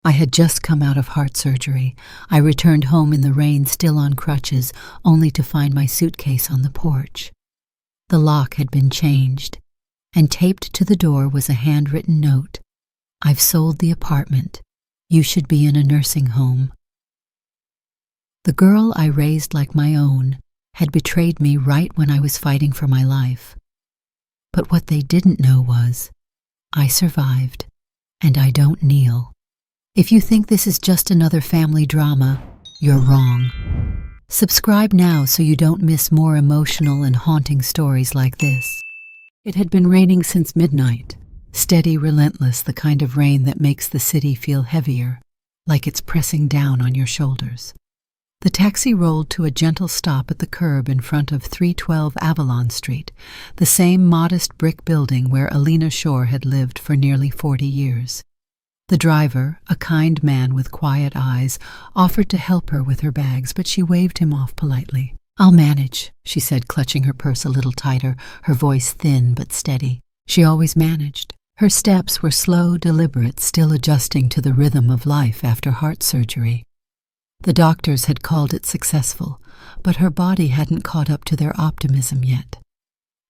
I had just come out of heart surgery. I returned home in the rain, still on crutches, only to find my suitcase on the porch. The lock had been changed, and taped to the door was a handwritten note. "I've sold the apartment. You should be in a nursing home." The girl I raised like my own had betrayed me right when I was fighting for my life. But what they didn't know was, I survived, and I don't kneel. If you think this is just another family drama, you're wrong. Subscribe now so you don't miss more emotional and haunting stories like this. It had been raining since midnight, steady, relentless, the kind of rain that makes the city feel heavier, like it's pressing down on your shoulders. The taxi rolled to a gentle stop at the curb in front of 312 Avalon Street, the same modest brick building where Alina Shore had lived for nearly 40 years. The driver, a kind man with quiet eyes, offered to help her with her bags, but she waved him off politely. "I'll manage," she said, clutching her purse a little tighter, her voice thin but steady. She always managed. Her steps were slow, deliberate, still adjusting to the rhythm of life after heart surgery. The doctors had called it successful, but her body hadn't caught up to their optimism yet.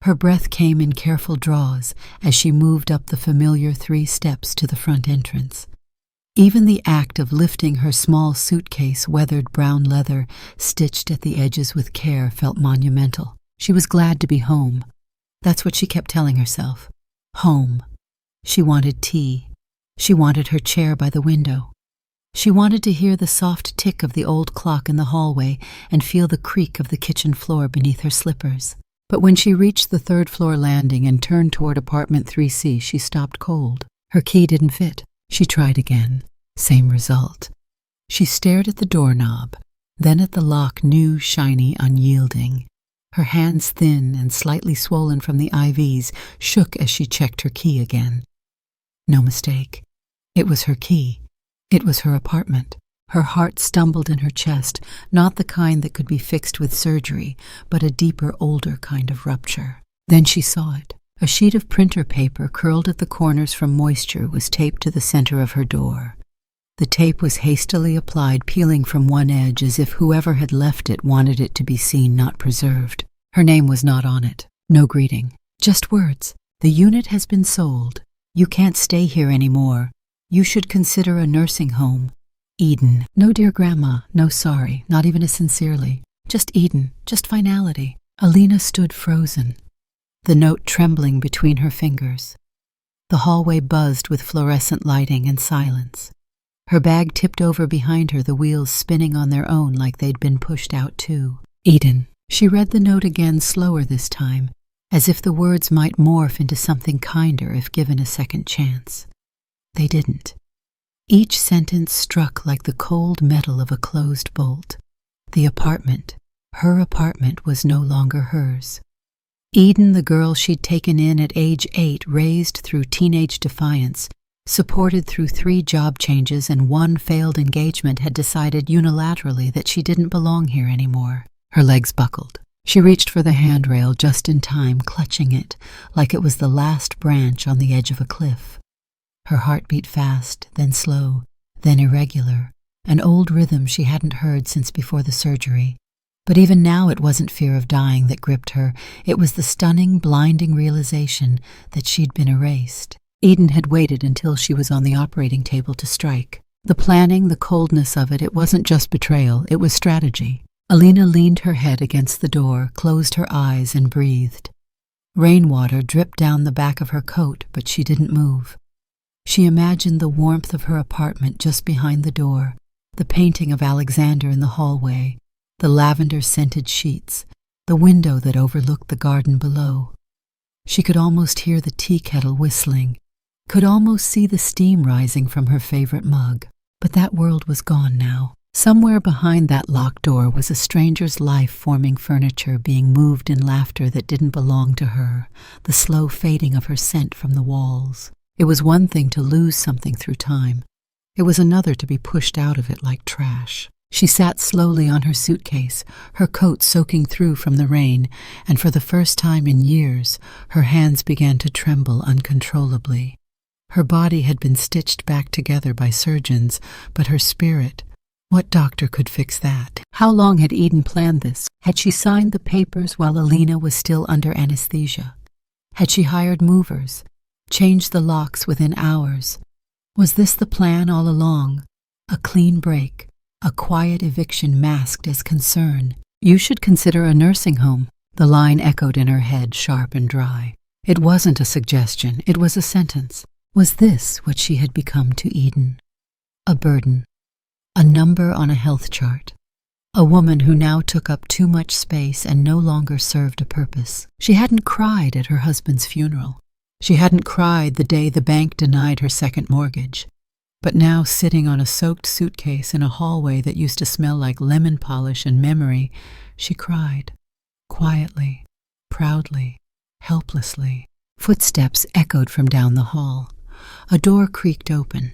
Her breath came in careful draws as she moved up the familiar 3 steps to the front entrance. Even the act of lifting her small suitcase, weathered brown leather, stitched at the edges with care, felt monumental. She was glad to be home. That's what she kept telling herself. Home. She wanted tea. She wanted her chair by the window. She wanted to hear the soft tick of the old clock in the hallway and feel the creak of the kitchen floor beneath her slippers. But when she reached the 3rd-floor landing and turned toward apartment 3C, she stopped cold. Her key didn't fit. She tried again. Same result. She stared at the doorknob, then at the lock, new, shiny, unyielding. Her hands, thin and slightly swollen from the IVs, shook as she checked her key again. No mistake. It was her key. It was her apartment. Her heart stumbled in her chest, not the kind that could be fixed with surgery, but a deeper, older kind of rupture. Then she saw it. A sheet of printer paper curled at the corners from moisture was taped to the center of her door. The tape was hastily applied, peeling from one edge as if whoever had left it wanted it to be seen, not preserved. Her name was not on it. No greeting. Just words. "The unit has been sold. You can't stay here anymore. You should consider a nursing home. Eden." No dear grandma, no sorry, not even a sincerely. Just Eden, just finality. Alina stood frozen, the note trembling between her fingers. The hallway buzzed with fluorescent lighting and silence. Her bag tipped over behind her, the wheels spinning on their own like they'd been pushed out too. Eden. She read the note again, slower this time, as if the words might morph into something kinder if given a second chance. They didn't. Each sentence struck like the cold metal of a closed bolt. The apartment, her apartment, was no longer hers. Eden, the girl she'd taken in at age 8, raised through teenage defiance, supported through 3 job changes and 1 failed engagement, had decided unilaterally that she didn't belong here anymore. Her legs buckled. She reached for the handrail just in time, clutching it like it was the last branch on the edge of a cliff. Her heart beat fast, then slow, then irregular, an old rhythm she hadn't heard since before the surgery. But even now it wasn't fear of dying that gripped her. It was the stunning, blinding realization that she'd been erased. Eden had waited until she was on the operating table to strike. The planning, the coldness of it, it wasn't just betrayal, it was strategy. Alina leaned her head against the door, closed her eyes, and breathed. Rainwater dripped down the back of her coat, but she didn't move. She imagined the warmth of her apartment just behind the door, the painting of Alexander in the hallway, the lavender-scented sheets, the window that overlooked the garden below. She could almost hear the tea kettle whistling, could almost see the steam rising from her favorite mug. But that world was gone now. Somewhere behind that locked door was a stranger's life forming furniture, being moved in laughter that didn't belong to her, the slow fading of her scent from the walls. It was one thing to lose something through time. It was another to be pushed out of it like trash. She sat slowly on her suitcase, her coat soaking through from the rain, and for the first time in years, her hands began to tremble uncontrollably. Her body had been stitched back together by surgeons, but her spirit, what doctor could fix that? How long had Eden planned this? Had she signed the papers while Alina was still under anesthesia? Had she hired movers, changed the locks within hours? Was this the plan all along? A clean break, a quiet eviction masked as concern. You should consider a nursing home. The line echoed in her head, sharp and dry. It wasn't a suggestion, it was a sentence. Was this what she had become to Eden? A burden, a number on a health chart. A woman who now took up too much space and no longer served a purpose. She hadn't cried at her husband's funeral. She hadn't cried the day the bank denied her second mortgage. But now, sitting on a soaked suitcase in a hallway that used to smell like lemon polish and memory, she cried. Quietly, proudly, helplessly. Footsteps echoed from down the hall. A door creaked open.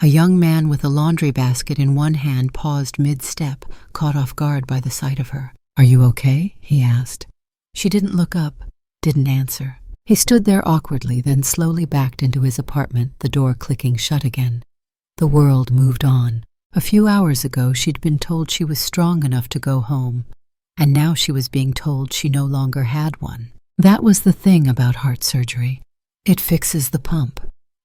A young man with a laundry basket in one hand paused mid-step, caught off guard by the sight of her. "Are you okay?" he asked. She didn't look up, didn't answer. He stood there awkwardly, then slowly backed into his apartment, the door clicking shut again. The world moved on. A few hours ago, she'd been told she was strong enough to go home, and now she was being told she no longer had one. That was the thing about heart surgery. It fixes the pump.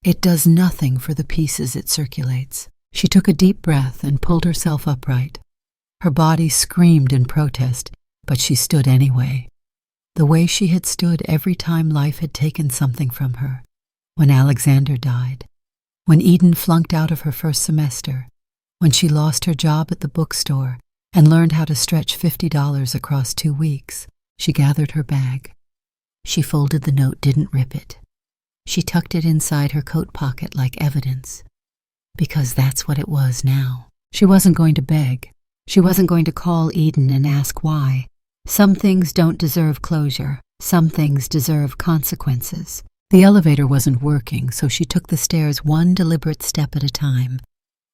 It does nothing for the pieces it circulates. She took a deep breath and pulled herself upright. Her body screamed in protest, but she stood anyway. The way she had stood every time life had taken something from her. When Alexander died. When Eden flunked out of her first semester. When she lost her job at the bookstore and learned how to stretch $50 across 2 weeks. She gathered her bag. She folded the note, didn't rip it. She tucked it inside her coat pocket like evidence. Because that's what it was now. She wasn't going to beg. She wasn't going to call Eden and ask why. Some things don't deserve closure. Some things deserve consequences. The elevator wasn't working, so she took the stairs one deliberate step at a time.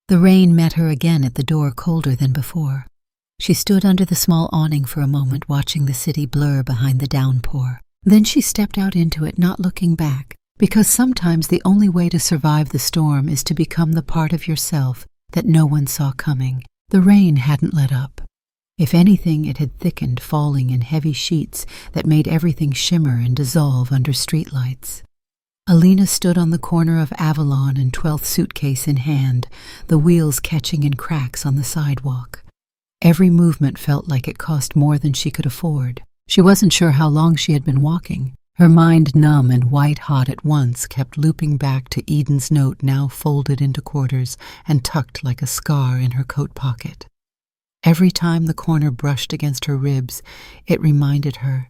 The rain met her again at the door, colder than before. She stood under the small awning for a moment, watching the city blur behind the downpour. Then she stepped out into it, not looking back. Because sometimes the only way to survive the storm is to become the part of yourself that no one saw coming. The rain hadn't let up. If anything, it had thickened, falling in heavy sheets that made everything shimmer and dissolve under streetlights. Alina stood on the corner of Avalon and 12th suitcase in hand, the wheels catching in cracks on the sidewalk. Every movement felt like it cost more than she could afford. She wasn't sure how long she had been walking. Her mind, numb and white-hot at once, kept looping back to Eden's note, now folded into quarters and tucked like a scar in her coat pocket. Every time the corner brushed against her ribs, it reminded her,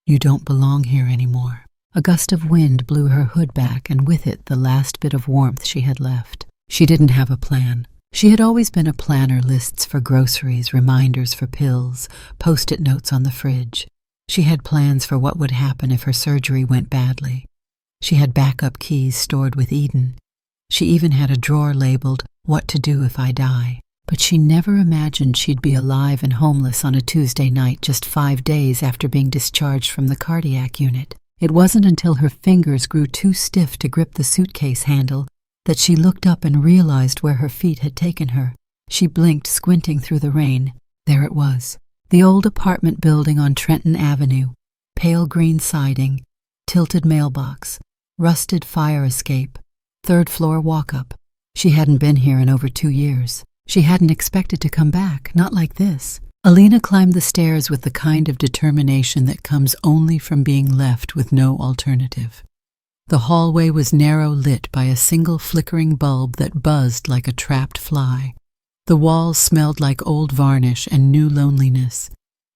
"You don't belong here anymore." A gust of wind blew her hood back, and with it the last bit of warmth she had left. She didn't have a plan. She had always been a planner, lists for groceries, reminders for pills, post-it notes on the fridge. She had plans for what would happen if her surgery went badly. She had backup keys stored with Eden. She even had a drawer labeled, "What to do if I die." But she never imagined she'd be alive and homeless on a Tuesday night just 5 days after being discharged from the cardiac unit. It wasn't until her fingers grew too stiff to grip the suitcase handle that she looked up and realized where her feet had taken her. She blinked, squinting through the rain. There it was. The old apartment building on Trenton Avenue, pale green siding, tilted mailbox, rusted fire escape, 3rd floor walk-up. She hadn't been here in over 2 years. She hadn't expected to come back, not like this. Alina climbed the stairs with the kind of determination that comes only from being left with no alternative. The hallway was narrow, lit by a single flickering bulb that buzzed like a trapped fly. The walls smelled like old varnish and new loneliness.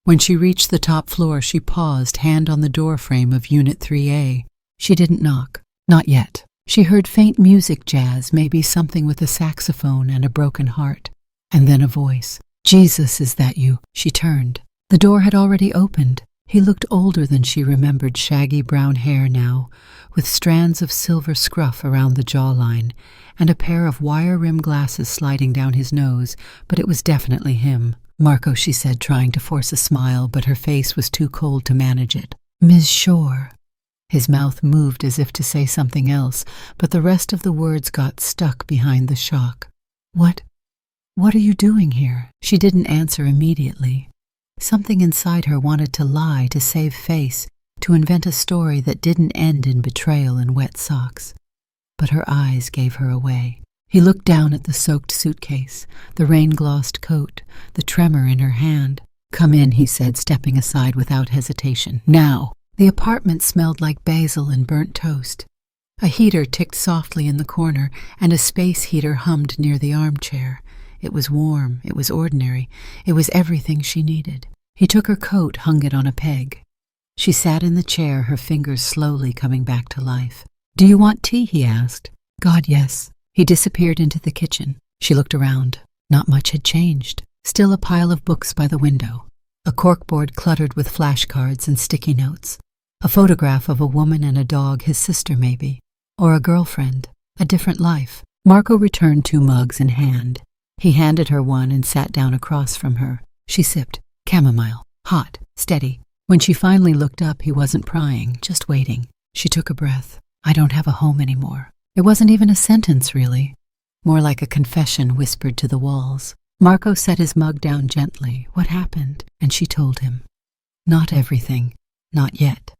When she reached the top floor, she paused, hand on the doorframe of Unit 3A. She didn't knock. Not yet. She heard faint music, jazz, maybe something with a saxophone and a broken heart. And then a voice. "Jesus, is that you?" She turned. The door had already opened. He looked older than she remembered, shaggy brown hair now, with strands of silver scruff around the jawline, and a pair of wire-rimmed glasses sliding down his nose, but it was definitely him. "Marco," she said, trying to force a smile, but her face was too cold to manage it. "Ms. Shore." His mouth moved as if to say something else, but the rest of the words got stuck behind the shock. What are you doing here?" She didn't answer immediately. Something inside her wanted to lie to save face, to invent a story that didn't end in betrayal and wet socks. But her eyes gave her away. He looked down at the soaked suitcase, the rain-glossed coat, the tremor in her hand. "Come in," he said, stepping aside without hesitation. "Now!" The apartment smelled like basil and burnt toast. A heater ticked softly in the corner, and a space heater hummed near the armchair. It was warm, it was ordinary, it was everything she needed. He took her coat, hung it on a peg. She sat in the chair, her fingers slowly coming back to life. "Do you want tea?" he asked. "God, yes." He disappeared into the kitchen. She looked around. Not much had changed. Still a pile of books by the window. A corkboard cluttered with flashcards and sticky notes. A photograph of a woman and a dog, his sister maybe. Or a girlfriend. A different life. Marco returned 2 mugs in hand. He handed her one and sat down across from her. She sipped. Chamomile. Hot. Steady. When she finally looked up, he wasn't prying, just waiting. She took a breath. "I don't have a home anymore." It wasn't even a sentence, really. More like a confession whispered to the walls. Marco set his mug down gently. What happened? And she told him. Not everything. Not yet.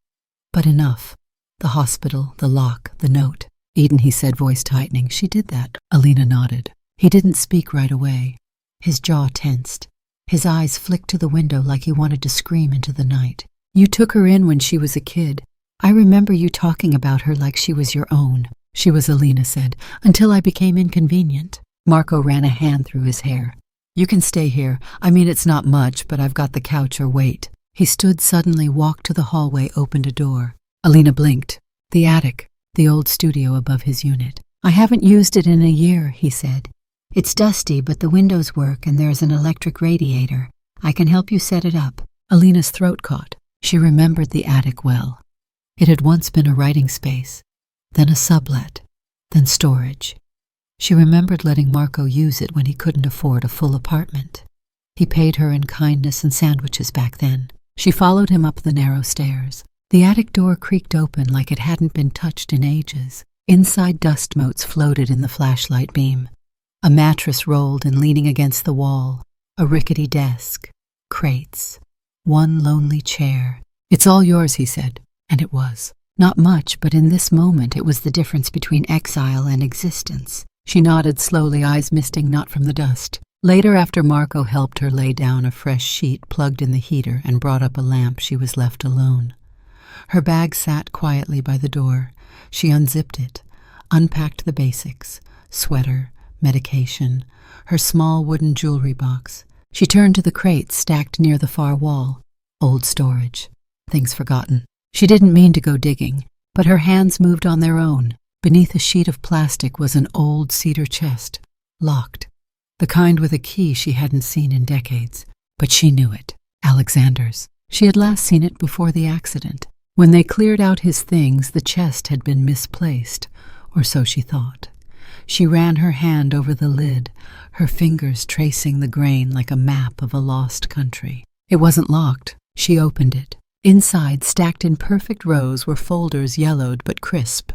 But enough. The hospital, the lock, the note. "Eden," he said, voice tightening. "She did that." Alina nodded. He didn't speak right away. His jaw tensed. His eyes flicked to the window like he wanted to scream into the night. "You took her in when she was a kid. I remember you talking about her like she was your own." "She was," Alina said, "until I became inconvenient." Marco ran a hand through his hair. "You can stay here. I mean, it's not much, but I've got the couch or wait." He stood suddenly, walked to the hallway, opened a door. Alina blinked. The attic, the old studio above his unit. "I haven't used it in a year," he said. "It's dusty, but the windows work and there's an electric radiator. I can help you set it up." Alina's throat caught. She remembered the attic well. It had once been a writing space, then a sublet, then storage. She remembered letting Marco use it when he couldn't afford a full apartment. He paid her in kindness and sandwiches back then. She followed him up the narrow stairs. The attic door creaked open like it hadn't been touched in ages. Inside, dust motes floated in the flashlight beam. A mattress rolled and leaning against the wall. A rickety desk. Crates. One lonely chair. "It's all yours," he said. And it was. Not much, but in this moment it was the difference between exile and existence. She nodded slowly, eyes misting not from the dust. Later, after Marco helped her lay down a fresh sheet, plugged in the heater, and brought up a lamp, she was left alone. Her bag sat quietly by the door. She unzipped it, unpacked the basics, sweater, medication, her small wooden jewelry box. She turned to the crates stacked near the far wall. Old storage. Things forgotten. She didn't mean to go digging, but her hands moved on their own. Beneath a sheet of plastic was an old cedar chest, locked. The kind with a key she hadn't seen in decades. But she knew it. Alexander's. She had last seen it before the accident. When they cleared out his things, the chest had been misplaced, or so she thought. She ran her hand over the lid, her fingers tracing the grain like a map of a lost country. It wasn't locked. She opened it. Inside, stacked in perfect rows, were folders yellowed but crisp.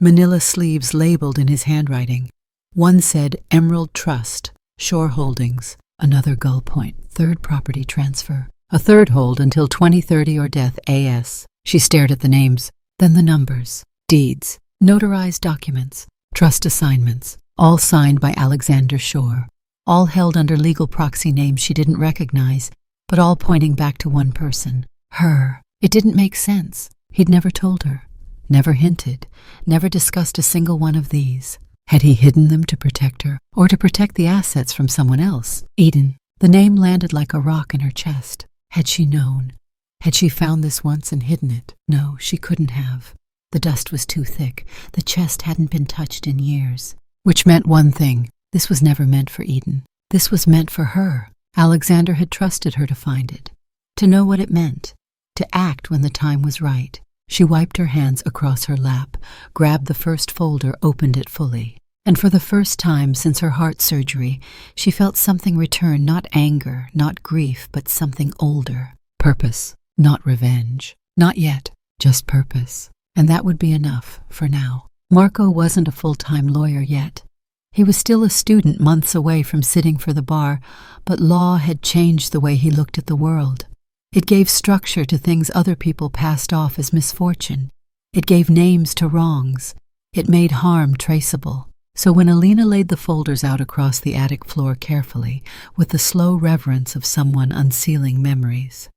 Manila sleeves labeled in his handwriting. One said Emerald Trust, Shore Holdings, another Gull Point, third property transfer, a third hold until 2030 or death AS. She stared at the names, then the numbers, deeds, notarized documents, trust assignments, all signed by Alexander Shore, all held under legal proxy names she didn't recognize, but all pointing back to one person, her. It didn't make sense. He'd never told her, never hinted, never discussed a single one of these. Had he hidden them to protect her, or to protect the assets from someone else? Eden. The name landed like a rock in her chest. Had she known? Had she found this once and hidden it? No, she couldn't have. The dust was too thick. The chest hadn't been touched in years. Which meant one thing. This was never meant for Eden. This was meant for her. Alexander had trusted her to find it. To know what it meant. To act when the time was right. She wiped her hands across her lap, grabbed the first folder, opened it fully. And for the first time since her heart surgery, she felt something return, not anger, not grief, but something older. Purpose, not revenge. Not yet, just purpose. and that would be enough for now. Marco wasn't a full-time lawyer yet. He was still a student months away from sitting for the bar, but law had changed the way he looked at the world. It gave structure to things other people passed off as misfortune. It gave names to wrongs. It made harm traceable. So when Alina laid the folders out across the attic floor carefully, with the slow reverence of someone unsealing memories,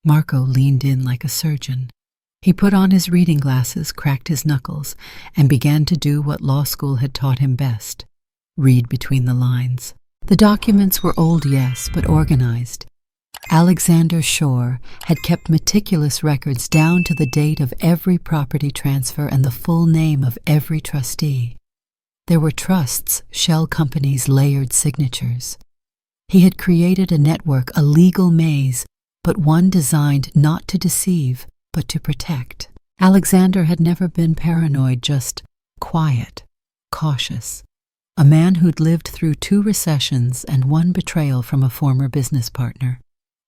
Marco leaned in like a surgeon. He put on his reading glasses, cracked his knuckles, and began to do what law school had taught him best: read between the lines. The documents were old, yes, but organized. Alexander Shore had kept meticulous records down to the date of every property transfer and the full name of every trustee. There were trusts, shell companies, layered signatures. He had created a network, a legal maze, but one designed not to deceive, but to protect. Alexander had never been paranoid, just quiet, cautious. A man who'd lived through 2 recessions and 1 betrayal from a former business partner.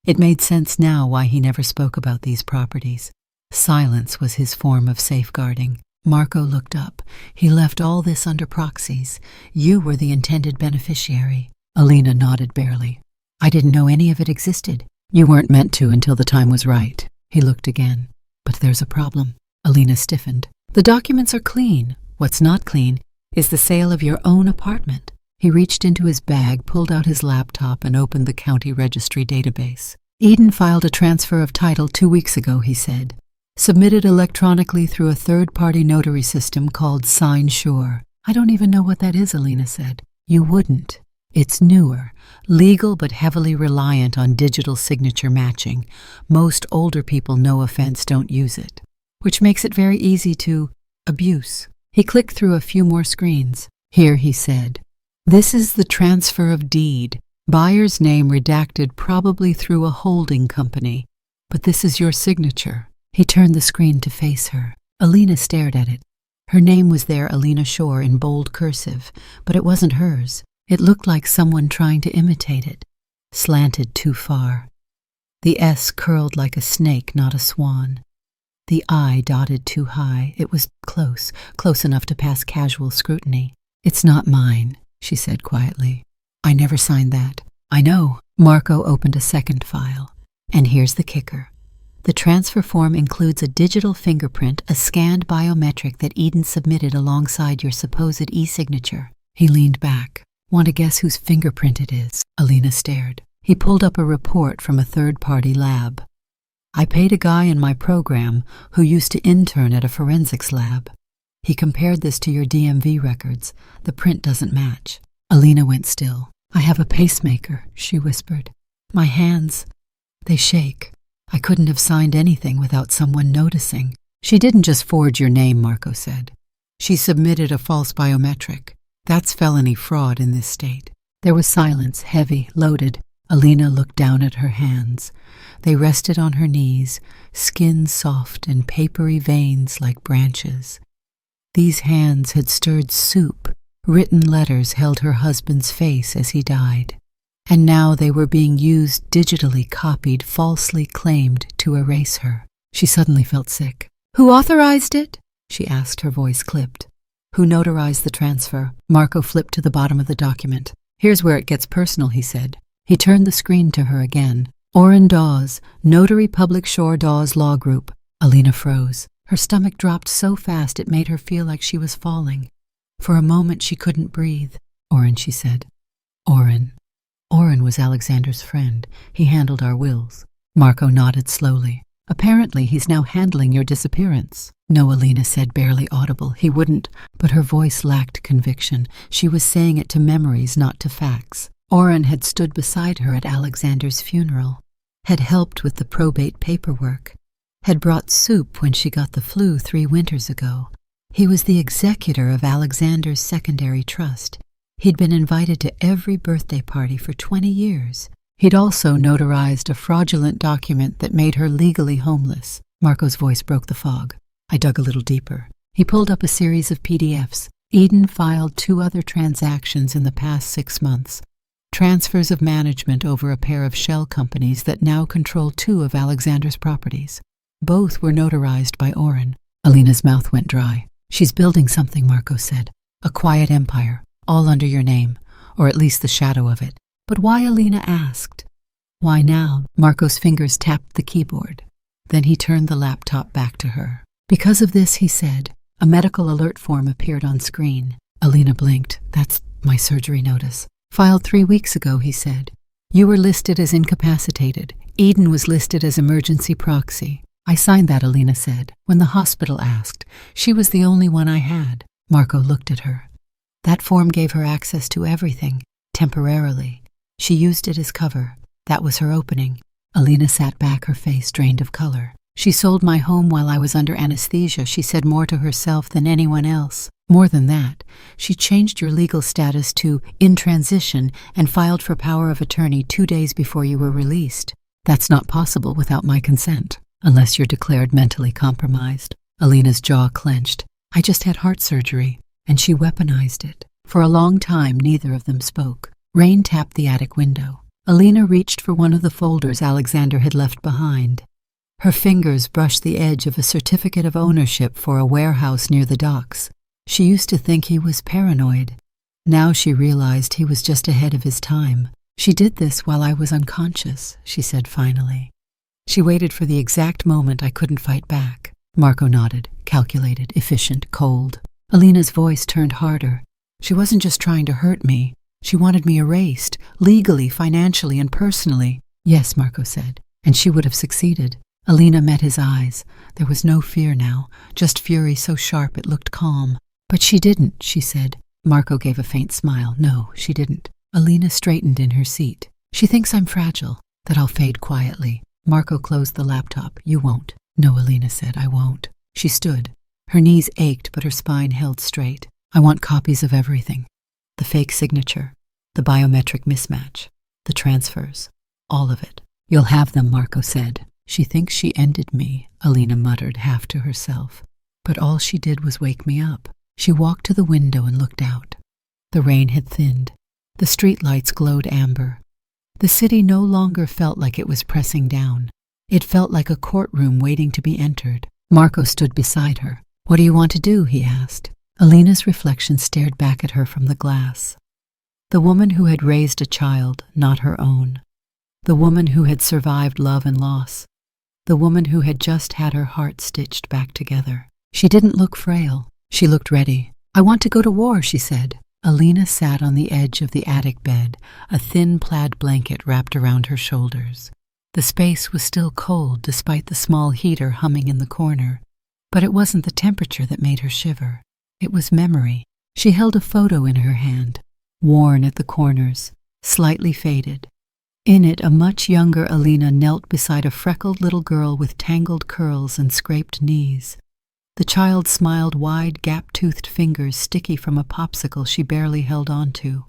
It made sense now why he never spoke about these properties. Silence was his form of safeguarding. Marco looked up. He left all this under proxies. You were the intended beneficiary. Alina nodded barely. I didn't know any of it existed. You weren't meant to until the time was right. He looked again. But there's a problem. Alina stiffened. The documents are clean. What's not clean is the sale of your own apartment. He reached into his bag, pulled out his laptop, and opened the county registry database. Eden filed a transfer of title 2 weeks ago, he said. Submitted electronically through a third-party notary system called Sign Sure. I don't even know what that is, Alina said. You wouldn't. It's newer, legal but heavily reliant on digital signature matching. Most older people, no offense, don't use it, which makes it very easy to abuse. He clicked through a few more screens. Here, he said. This is the transfer of deed. Buyer's name redacted, probably through a holding company. But this is your signature. He turned the screen to face her. Alina stared at it. Her name was there, Alina Shore, in bold cursive, but it wasn't hers. It looked like someone trying to imitate it, slanted too far. The S curled like a snake, not a swan. The I dotted too high. It was close enough to pass casual scrutiny. It's not mine, she said quietly. I never signed that. I know. Marco opened a second file. And here's the kicker. The transfer form includes a digital fingerprint, a scanned biometric that Eden submitted alongside your supposed e-signature. He leaned back. Want to guess whose fingerprint it is? Alina stared. He pulled up a report from a third-party lab. I paid a guy in my program who used to intern at a forensics lab. He compared this to your DMV records. The print doesn't match. Alina went still. I have a pacemaker, she whispered. My hands, they shake. I couldn't have signed anything without someone noticing. She didn't just forge your name, Marco said. She submitted a false biometric. That's felony fraud in this state. There was silence, heavy, loaded. Alina looked down at her hands. They rested on her knees, skin soft and papery veins like branches. These hands had stirred soup. Written letters held her husband's face as he died. And now they were being used, digitally copied, falsely claimed to erase her. She suddenly felt sick. Who authorized it? She asked, her voice clipped. Who notarized the transfer? Marco flipped to the bottom of the document. Here's where it gets personal, he said. He turned the screen to her again. Orrin Dawes, Notary Public Shore Dawes Law Group. Alina froze. Her stomach dropped so fast it made her feel like she was falling. For a moment she couldn't breathe. Orrin, she said. Orrin. Orrin was Alexander's friend. He handled our wills. Marco nodded slowly. Apparently he's now handling your disappearance. No, Alina said, barely audible. He wouldn't. But her voice lacked conviction. She was saying it to memories, not to facts. Orrin had stood beside her at Alexander's funeral, had helped with the probate paperwork, had brought soup when she got the flu 3 winters ago. He was the executor of Alexander's secondary trust. He'd been invited to every birthday party for 20 years. He'd also notarized a fraudulent document that made her legally homeless. Marco's voice broke the fog. I dug a little deeper. He pulled up a series of PDFs. Eden filed 2 other transactions in the past 6 months. Transfers of management over a pair of shell companies that now control 2 of Alexander's properties. Both were notarized by Orrin. Alina's mouth went dry. She's building something, Marco said. A quiet empire, all under your name, or at least the shadow of it. But why, Alina asked. Why now? Marco's fingers tapped the keyboard. Then he turned the laptop back to her. Because of this, he said. A medical alert form appeared on screen. Alina blinked. That's my surgery notice. Filed 3 weeks ago, he said. You were listed as incapacitated. Eden was listed as emergency proxy. I signed that, Alina said. When the hospital asked, she was the only one I had. Marco looked at her. That form gave her access to everything, temporarily. She used it as cover. That was her opening. Alina sat back, her face drained of color. She sold my home while I was under anesthesia, she said, more to herself than anyone else. More than that, she changed your legal status to in transition and filed for power of attorney 2 days before you were released. That's not possible without my consent, unless you're declared mentally compromised. Alina's jaw clenched. I just had heart surgery, and she weaponized it. For a long time, neither of them spoke. Rain tapped the attic window. Alina reached for one of the folders Alexander had left behind. Her fingers brushed the edge of a certificate of ownership for a warehouse near the docks. She used to think he was paranoid. Now she realized he was just ahead of his time. She did this while I was unconscious, she said finally. She waited for the exact moment I couldn't fight back. Marco nodded, calculated, efficient, cold. Alina's voice turned harder. She wasn't just trying to hurt me. She wanted me erased, legally, financially, and personally. Yes, Marco said, and she would have succeeded. Alina met his eyes. There was no fear now, just fury so sharp it looked calm. But she didn't, she said. Marco gave a faint smile. No, she didn't. Alina straightened in her seat. She thinks I'm fragile, that I'll fade quietly. Marco closed the laptop. You won't. No, Alina said, I won't. She stood. Her knees ached, but her spine held straight. I want copies of everything. The fake signature, the biometric mismatch, the transfers, all of it. You'll have them, Marco said. She thinks she ended me, Alina muttered, half to herself. But all she did was wake me up. She walked to the window and looked out. The rain had thinned. The streetlights glowed amber. The city no longer felt like it was pressing down. It felt like a courtroom waiting to be entered. Marco stood beside her. What do you want to do? He asked. Alina's reflection stared back at her from the glass. The woman who had raised a child, not her own. The woman who had survived love and loss. The woman who had just had her heart stitched back together. She didn't look frail. She looked ready. I want to go to war, she said. Alina sat on the edge of the attic bed, a thin plaid blanket wrapped around her shoulders. The space was still cold despite the small heater humming in the corner. But it wasn't the temperature that made her shiver. It was memory. She held a photo in her hand, worn at the corners, slightly faded. In it, a much younger Alina knelt beside a freckled little girl with tangled curls and scraped knees. The child smiled wide, gap-toothed fingers sticky from a popsicle she barely held on to.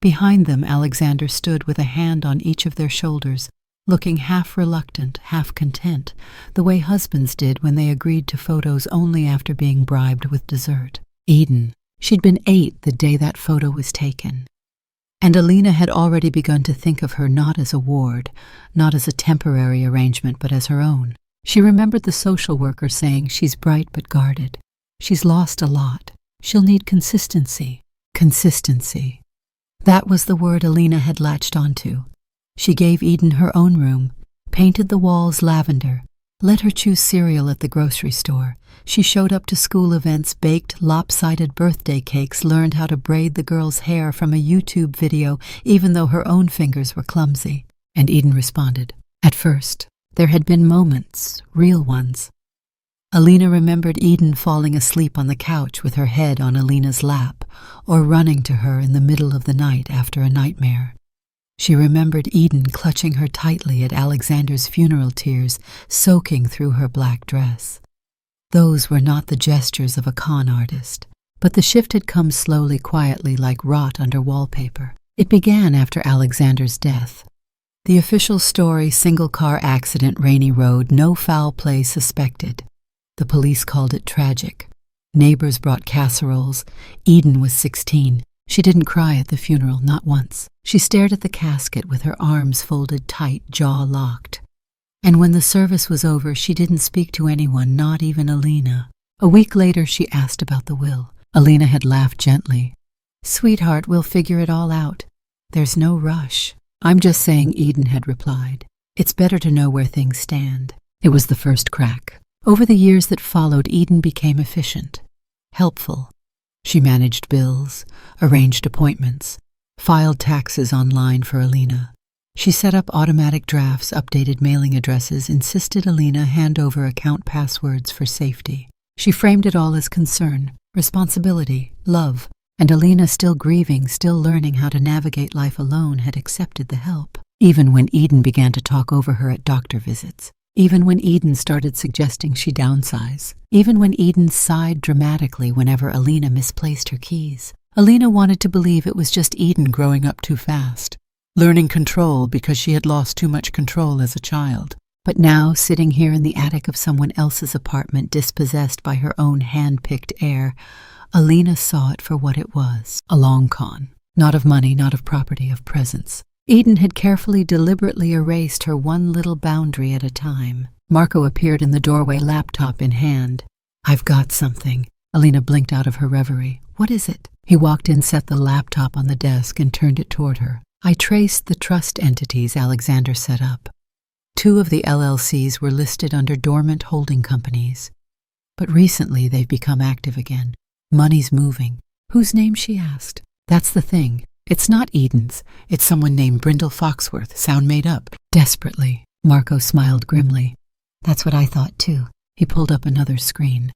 Behind them, Alexander stood with a hand on each of their shoulders, looking half reluctant, half content, the way husbands did when they agreed to photos only after being bribed with dessert. Eden. She'd been 8 the day that photo was taken. And Alina had already begun to think of her not as a ward, not as a temporary arrangement, but as her own. She remembered the social worker saying, she's bright but guarded. She's lost a lot. She'll need consistency. Consistency. That was the word Alina had latched onto. She gave Eden her own room, painted the walls lavender, let her choose cereal at the grocery store. She showed up to school events, baked lopsided birthday cakes, learned how to braid the girl's hair from a YouTube video, even though her own fingers were clumsy. And Eden responded. At first, there had been moments, real ones. Alina remembered Eden falling asleep on the couch with her head on Alina's lap, or running to her in the middle of the night after a nightmare. She remembered Eden clutching her tightly at Alexander's funeral tears, soaking through her black dress. Those were not the gestures of a con artist, but the shift had come slowly, quietly, like rot under wallpaper. It began after Alexander's death. The official story, single-car accident, rainy road, no foul play suspected. The police called it tragic. Neighbors brought casseroles. Eden was 16. She didn't cry at the funeral, not once. She stared at the casket with her arms folded tight, jaw locked. And when the service was over, she didn't speak to anyone, not even Alina. A week later, she asked about the will. Alina had laughed gently. "Sweetheart, we'll figure it all out. There's no rush." "I'm just saying," Eden had replied. "It's better to know where things stand." It was the first crack. Over the years that followed, Eden became efficient, helpful. She managed bills, arranged appointments, filed taxes online for Alina. She set up automatic drafts, updated mailing addresses, insisted Alina hand over account passwords for safety. She framed it all as concern, responsibility, love, and Alina, still grieving, still learning how to navigate life alone, had accepted the help. Even when Eden began to talk over her at doctor visits, even when Eden started suggesting she downsize, even when Eden sighed dramatically whenever Alina misplaced her keys, Alina wanted to believe it was just Eden growing up too fast, learning control because she had lost too much control as a child. But now, sitting here in the attic of someone else's apartment, dispossessed by her own hand-picked heir, Alina saw it for what it was, a long con. Not of money, not of property, of presence. Eden had carefully, deliberately erased her one little boundary at a time. Marco appeared in the doorway, laptop in hand. "I've got something." Alina blinked out of her reverie. "What is it?" He walked in, set the laptop on the desk, and turned it toward her. "I traced the trust entities Alexander set up. 2 of the LLCs were listed under dormant holding companies. But recently they've become active again. Money's moving." "Whose name?" she asked. "That's the thing. It's not Eden's. It's someone named Brindle Foxworth. Sound made up?" "Desperately." Marco smiled grimly. "That's what I thought too." He pulled up another screen.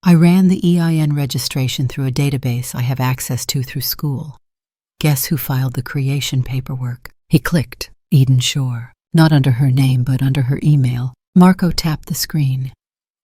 "I ran the EIN registration through a database I have access to through school. Guess who filed the creation paperwork?" He clicked. Eden Shore. Not under her name, but under her email. Marco tapped the screen.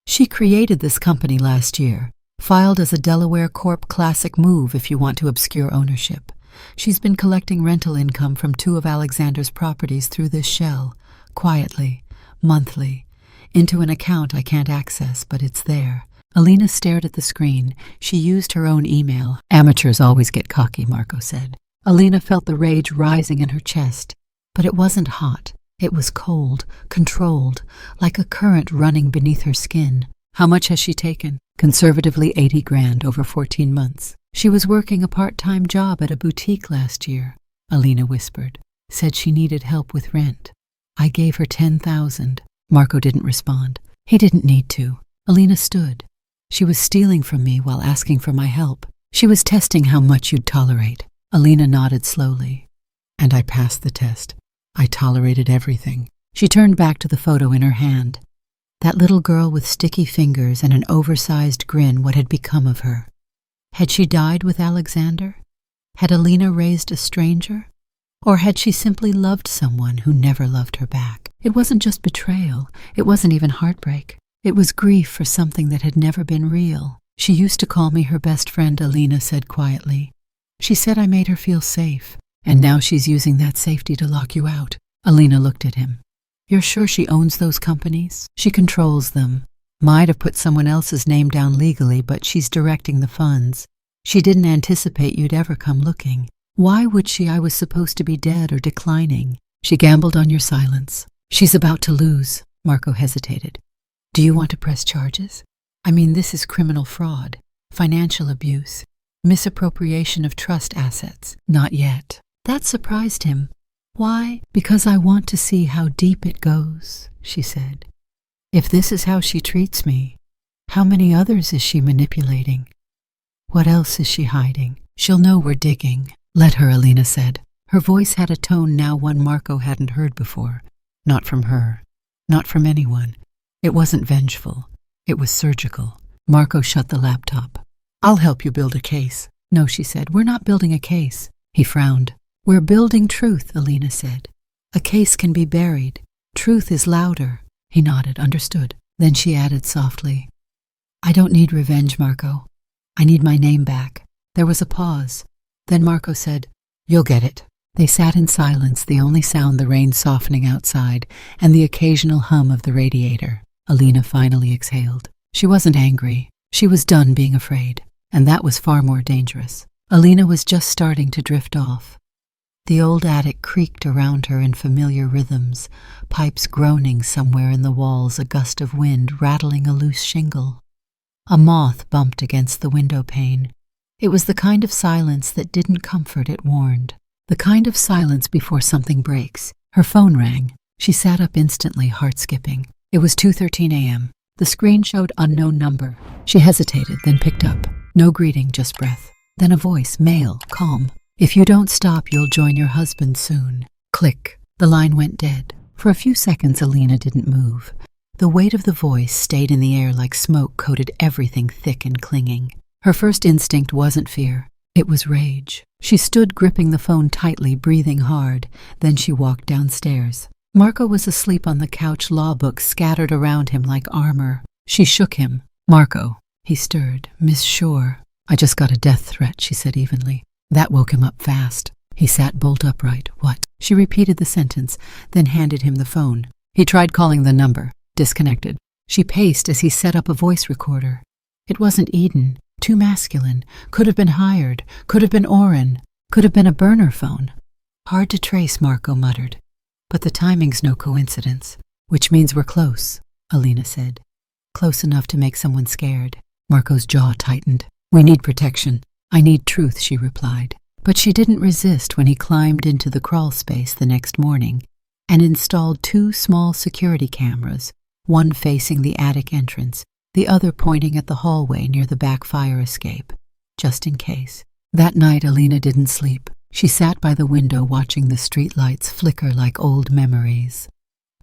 "She created this company last year. Filed as a Delaware Corp classic move if you want to obscure ownership. She's been collecting rental income from 2 of Alexander's properties through this shell, quietly, monthly, into an account I can't access, but it's there." Alina stared at the screen. She used her own email. "Amateurs always get cocky," Marco said. Alina felt the rage rising in her chest, but it wasn't hot. It was cold, controlled, like a current running beneath her skin. "How much has she taken?" "Conservatively 80 grand over 14 months. She was working a part-time job at a boutique last year," Alina whispered. "Said she needed help with rent. I gave her 10,000. Marco didn't respond. He didn't need to. Alina stood. "She was stealing from me while asking for my help. She was testing how much you'd tolerate." Alina nodded slowly. "And I passed the test. I tolerated everything." She turned back to the photo in her hand. That little girl with sticky fingers and an oversized grin, what had become of her? Had she died with Alexander? Had Alina raised a stranger? Or had she simply loved someone who never loved her back? It wasn't just betrayal. It wasn't even heartbreak. It was grief for something that had never been real. "She used to call me her best friend," Alina said quietly. "She said I made her feel safe. And now she's using that safety to lock you out." Alina looked at him. "You're sure she owns those companies?" "She controls them. Might have put someone else's name down legally, but she's directing the funds. She didn't anticipate you'd ever come looking. Why would she? I was supposed to be dead or declining. She gambled on your silence. She's about to lose." Marco hesitated. "Do you want to press charges? I mean, this is criminal fraud, financial abuse, misappropriation of trust assets." "Not yet." That surprised him. "Why?" "Because I want to see how deep it goes," she said. "If this is how she treats me, how many others is she manipulating? What else is she hiding? She'll know we're digging." "Let her," Alina said. Her voice had a tone now one Marco hadn't heard before. Not from her. Not from anyone. It wasn't vengeful. It was surgical. Marco shut the laptop. "I'll help you build a case." "No," she said. "We're not building a case." He frowned. "We're building truth," Alina said. "A case can be buried. Truth is louder." He nodded, understood. Then she added softly, "I don't need revenge, Marco. I need my name back." There was a pause. Then Marco said, "You'll get it." They sat in silence, the only sound the rain softening outside and the occasional hum of the radiator. Alina finally exhaled. She wasn't angry. She was done being afraid, and that was far more dangerous. Alina was just starting to drift off. The old attic creaked around her in familiar rhythms, pipes groaning somewhere in the walls, a gust of wind rattling a loose shingle. A moth bumped against the window pane. It was the kind of silence that didn't comfort, it warned. The kind of silence before something breaks. Her phone rang. She sat up instantly, heart skipping. It was 2:13 a.m. The screen showed unknown number. She hesitated, then picked up. No greeting, just breath. Then a voice, male, calm. "If you don't stop, you'll join your husband soon." Click. The line went dead. For a few seconds, Alina didn't move. The weight of the voice stayed in the air like smoke coated everything thick and clinging. Her first instinct wasn't fear. It was rage. She stood gripping the phone tightly, breathing hard. Then she walked downstairs. Marco was asleep on the couch, law books scattered around him like armor. She shook him. "Marco." He stirred. "Miss Shore." "I just got a death threat," she said evenly. That woke him up fast. He sat bolt upright. "What?" She repeated the sentence, then handed him the phone. He tried calling the number. Disconnected. She paced as he set up a voice recorder. It wasn't Eden. Too masculine. Could have been hired. Could have been Oren. Could have been a burner phone. "Hard to trace," Marco muttered. "But the timing's no coincidence." "Which means we're close," Alina said. "Close enough to make someone scared." Marco's jaw tightened. "We need protection." "I need truth," she replied. But she didn't resist when he climbed into the crawl space the next morning and installed 2 small security cameras, one facing the attic entrance, the other pointing at the hallway near the back fire escape, just in case. That night, Alina didn't sleep. She sat by the window watching the streetlights flicker like old memories.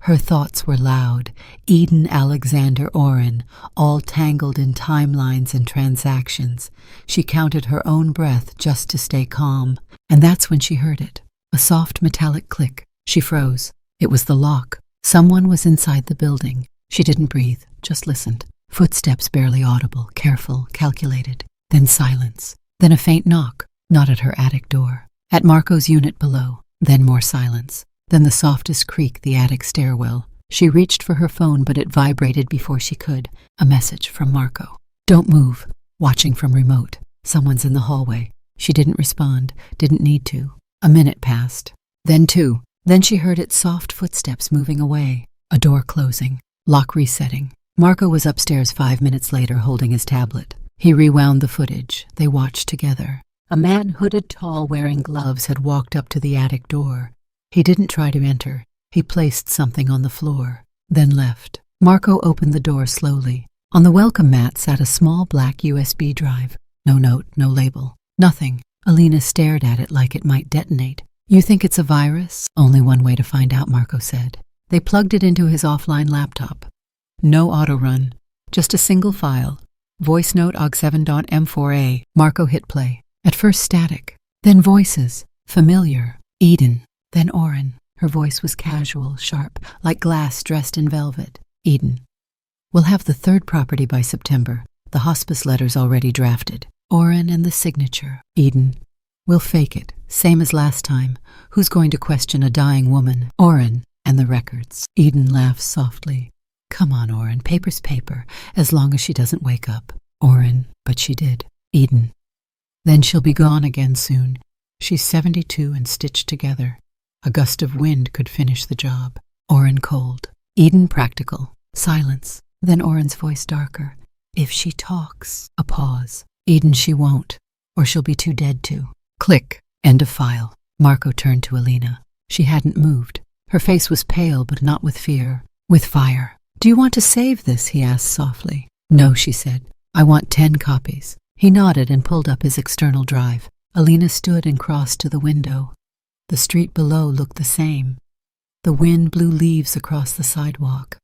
Her thoughts were loud. Eden, Alexander, Oren, all tangled in timelines and transactions. She counted her own breath just to stay calm. And that's when she heard it. A soft metallic click. She froze. It was the lock. Someone was inside the building. She didn't breathe, just listened. Footsteps barely audible, careful, calculated. Then silence. Then a faint knock. Not at her attic door. At Marco's unit below. Then more silence. Then the softest creak, the attic stairwell. She reached for her phone, but it vibrated before she could. A message from Marco. "Don't move." Watching from remote. "Someone's in the hallway." She didn't respond, didn't need to. A minute passed. Then 2. Then she heard its soft footsteps moving away. A door closing. Lock resetting. Marco was upstairs 5 minutes later, holding his tablet. He rewound the footage. They watched together. A man, hooded tall, wearing gloves, had walked up to the attic door. He didn't try to enter. He placed something on the floor, then left. Marco opened the door slowly. On the welcome mat sat a small black USB drive. No note, no label. Nothing. Alina stared at it like it might detonate. "You think it's a virus?" "Only one way to find out," Marco said. They plugged it into his offline laptop. No auto run. Just a single file. Voice note og7.m4a. Marco hit play. At first static. Then voices. Familiar. Eden. Then Oren. Her voice was casual, sharp, like glass dressed in velvet. "Eden. We'll have the 3rd property by September. The hospice letter's already drafted. Oren and the signature. Eden. We'll fake it, same as last time. Who's going to question a dying woman? Oren. And the records." Eden laughed softly. "Come on, Oren, paper's paper, as long as she doesn't wake up." Oren. "But she did." Eden. "Then she'll be gone again soon. She's 72 and stitched together. A gust of wind could finish the job." Oren cold. Eden practical. Silence. Then Oren's voice darker. "If she talks." A pause. "Eden, she won't. Or she'll be too dead to." Click. End of file. Marco turned to Alina. She hadn't moved. Her face was pale, but not with fear. With fire. "Do you want to save this?" he asked softly. "No," she said. "I want 10 copies." He nodded and pulled up his external drive. Alina stood and crossed to the window. The street below looked the same. The wind blew leaves across the sidewalk.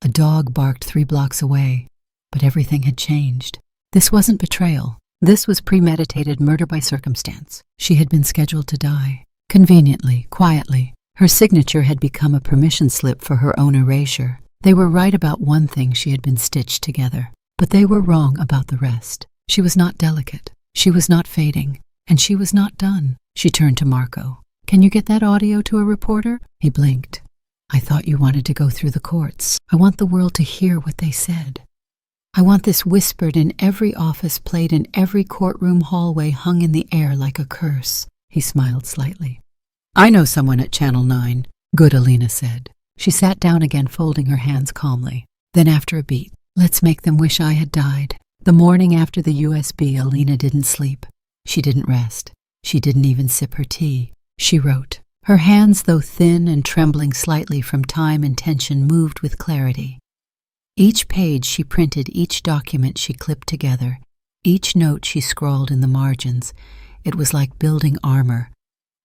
A dog barked 3 blocks away, but everything had changed. This wasn't betrayal. This was premeditated murder by circumstance. She had been scheduled to die. Conveniently, quietly. Her signature had become a permission slip for her own erasure. They were right about one thing: she had been stitched together. But they were wrong about the rest. She was not delicate. She was not fading. And she was not done. She turned to Marco. "Can you get that audio to a reporter?" He blinked. "I thought you wanted to go through the courts. I want the world to hear what they said. I want this whispered in every office, played in every courtroom hallway, hung in the air like a curse." He smiled slightly. "I know someone at Channel 9. "Good," Alina said. She sat down again, folding her hands calmly. Then after a beat, "Let's make them wish I had died." The morning after the USB, Alina didn't sleep. She didn't rest. She didn't even sip her tea. She wrote. Her hands, though thin and trembling slightly from time and tension, moved with clarity. Each page she printed, each document she clipped together, each note she scrawled in the margins. It was like building armor,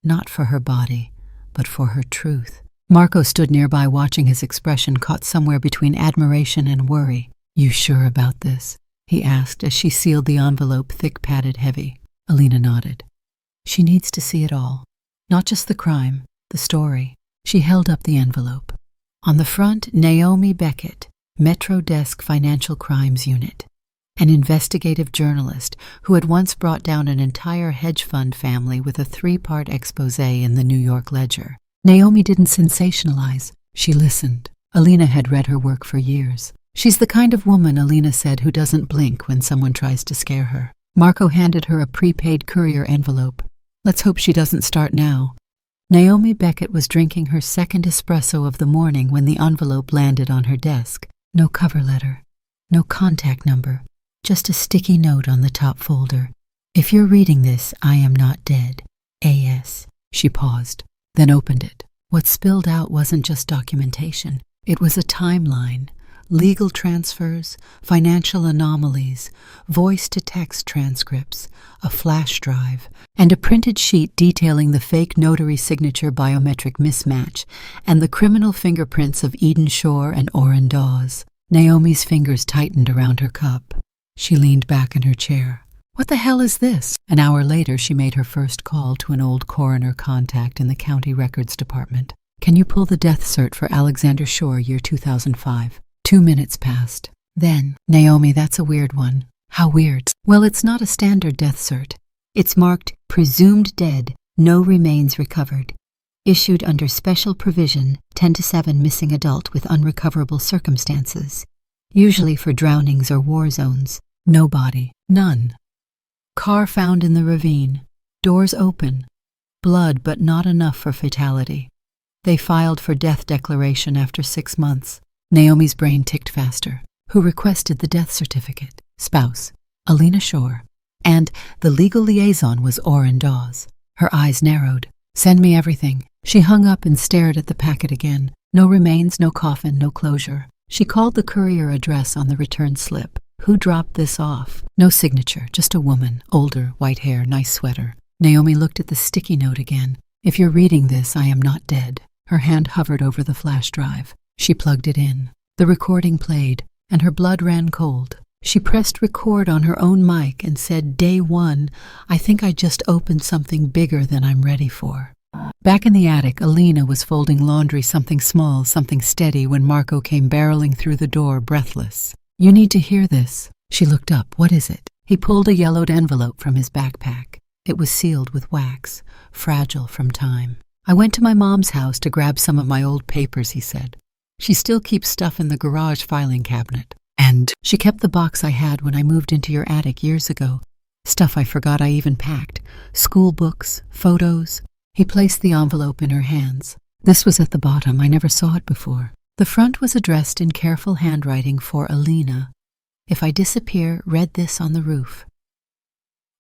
not for her body, but for her truth. Marco stood nearby, watching his expression caught somewhere between admiration and worry. "You sure about this?" he asked as she sealed the envelope, thick, padded, heavy. Alina nodded. She needs to see it all. Not just the crime, the story. She held up the envelope. On the front, Naomi Beckett, Metro Desk Financial Crimes Unit, an investigative journalist who had once brought down an entire hedge fund family with a 3-part exposé in the New York Ledger. Naomi didn't sensationalize. She listened. Alina had read her work for years. She's the kind of woman, Alina said, who doesn't blink when someone tries to scare her. Marco handed her a prepaid courier envelope. Let's hope she doesn't start now. Naomi Beckett was drinking her second espresso of the morning when the envelope landed on her desk. No cover letter, no contact number, just a sticky note on the top folder. "If you're reading this, I am not dead. A.S." She paused, then opened it. What spilled out wasn't just documentation. It was a timeline. Legal transfers, financial anomalies, voice-to-text transcripts, a flash drive, and a printed sheet detailing the fake notary signature biometric mismatch and the criminal fingerprints of Eden Shore and Orrin Dawes. Naomi's fingers tightened around her cup. She leaned back in her chair. What the hell is this? An hour later, she made her first call to an old coroner contact in the county records department. "Can you pull the death cert for Alexander Shore, year 2005? 2 minutes passed. Then, "Naomi, that's a weird one." "How weird?" "Well, it's not a standard death cert. It's marked presumed dead, no remains recovered. Issued under special provision, 10 to 7 missing adult with unrecoverable circumstances. Usually for drownings or war zones. No body. None. Car found in the ravine. Doors open. Blood, but not enough for fatality. They filed for death declaration after 6 months. Naomi's brain ticked faster. Who requested the death certificate? Spouse, Alina Shore. And the legal liaison was Orrin Dawes. Her eyes narrowed. "Send me everything." She hung up and stared at the packet again. No remains, no coffin, no closure. She called the courier address on the return slip. Who dropped this off? No signature, just a woman, older, white hair, nice sweater. Naomi looked at the sticky note again. "If you're reading this, I am not dead." Her hand hovered over the flash drive. She plugged it in. The recording played, and her blood ran cold. She pressed record on her own mic and said, "Day 1, I think I just opened something bigger than I'm ready for." Back in the attic, Alina was folding laundry, something small, something steady, when Marco came barreling through the door, breathless. "You need to hear this." She looked up. "What is it?" He pulled a yellowed envelope from his backpack. It was sealed with wax, fragile from time. "I went to my mom's house to grab some of my old papers," he said. "She still keeps stuff in the garage filing cabinet. And she kept the box I had when I moved into your attic years ago. Stuff I forgot I even packed. School books, photos." He placed the envelope in her hands. This was at the bottom. I never saw it before. The front was addressed in careful handwriting for Alina. "If I disappear, read this on the roof.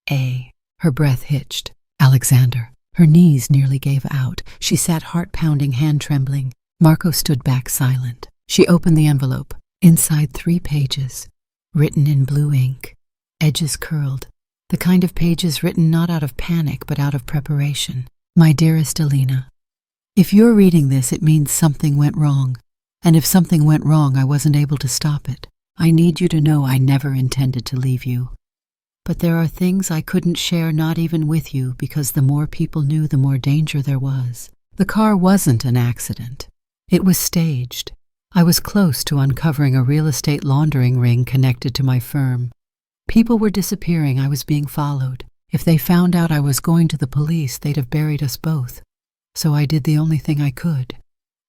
A." Her breath hitched. "Alexander." Her knees nearly gave out. She sat heart-pounding, hand-trembling. Marco stood back silent. She opened the envelope. Inside 3 pages, written in blue ink, edges curled, the kind of pages written not out of panic but out of preparation. "My dearest Alina, if you're reading this, it means something went wrong. And if something went wrong, I wasn't able to stop it. I need you to know I never intended to leave you. But there are things I couldn't share, not even with you, because the more people knew, the more danger there was. The car wasn't an accident. It was staged. I was close to uncovering a real estate laundering ring connected to my firm. People were disappearing. I was being followed. If they found out I was going to the police, they'd have buried us both. So I did the only thing I could.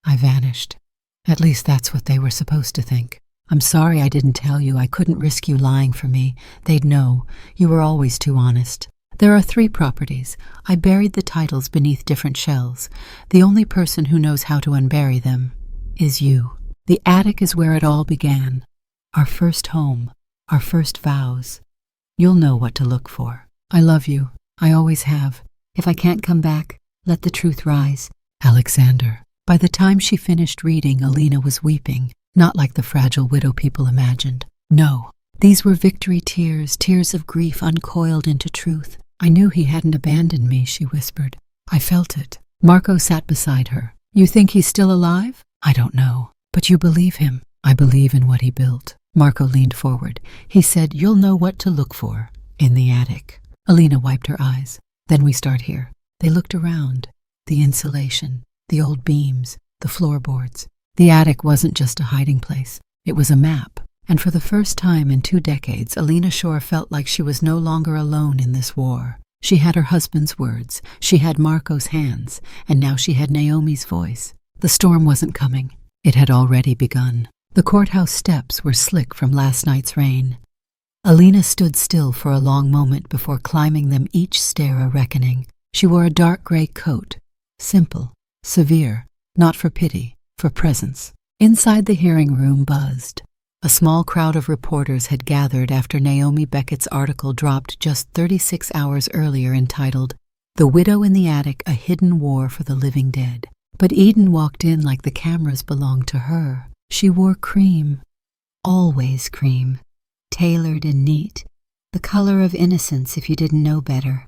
I vanished. At least that's what they were supposed to think. I'm sorry I didn't tell you. I couldn't risk you lying for me. They'd know. You were always too honest. There are 3 properties. I buried the titles beneath different shells. The only person who knows how to unbury them is you. The attic is where it all began. Our first home. Our first vows. You'll know what to look for. I love you. I always have. If I can't come back, let the truth rise. Alexander. By the time she finished reading, Alina was weeping, not like the fragile widow people imagined. No, these were victory tears, tears of grief uncoiled into truth. I knew he hadn't abandoned me, she whispered. I felt it. Marco sat beside her. You think he's still alive? I don't know. But you believe him. I believe in what he built. Marco leaned forward. He said, you'll know what to look for in the attic. Alina wiped her eyes. Then we start here. They looked around. The insulation, the old beams, the floorboards. The attic wasn't just a hiding place. It was a map. And for the first time in 2 decades, Alina Shore felt like she was no longer alone in this war. She had her husband's words, she had Marco's hands, and now she had Naomi's voice. The storm wasn't coming. It had already begun. The courthouse steps were slick from last night's rain. Alina stood still for a long moment before climbing them, each stair a reckoning. She wore a dark gray coat. Simple, severe, not for pity, for presence. Inside the hearing room buzzed. A small crowd of reporters had gathered after Naomi Beckett's article dropped just 36 hours earlier entitled, The Widow in the Attic, A Hidden War for the Living Dead. But Eden walked in like the cameras belonged to her. She wore cream. Always cream. Tailored and neat. The color of innocence if you didn't know better.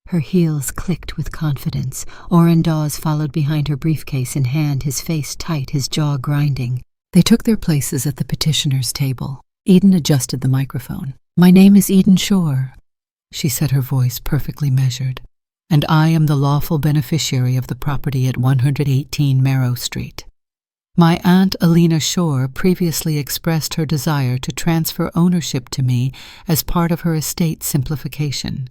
Her heels clicked with confidence. Oren Dawes followed behind her, briefcase in hand, his face tight, his jaw grinding. They took their places at the petitioner's table. Eden adjusted the microphone. My name is Eden Shore, she said, her voice perfectly measured, and I am the lawful beneficiary of the property at 118 Marrow Street. My aunt Alina Shore previously expressed her desire to transfer ownership to me as part of her estate simplification.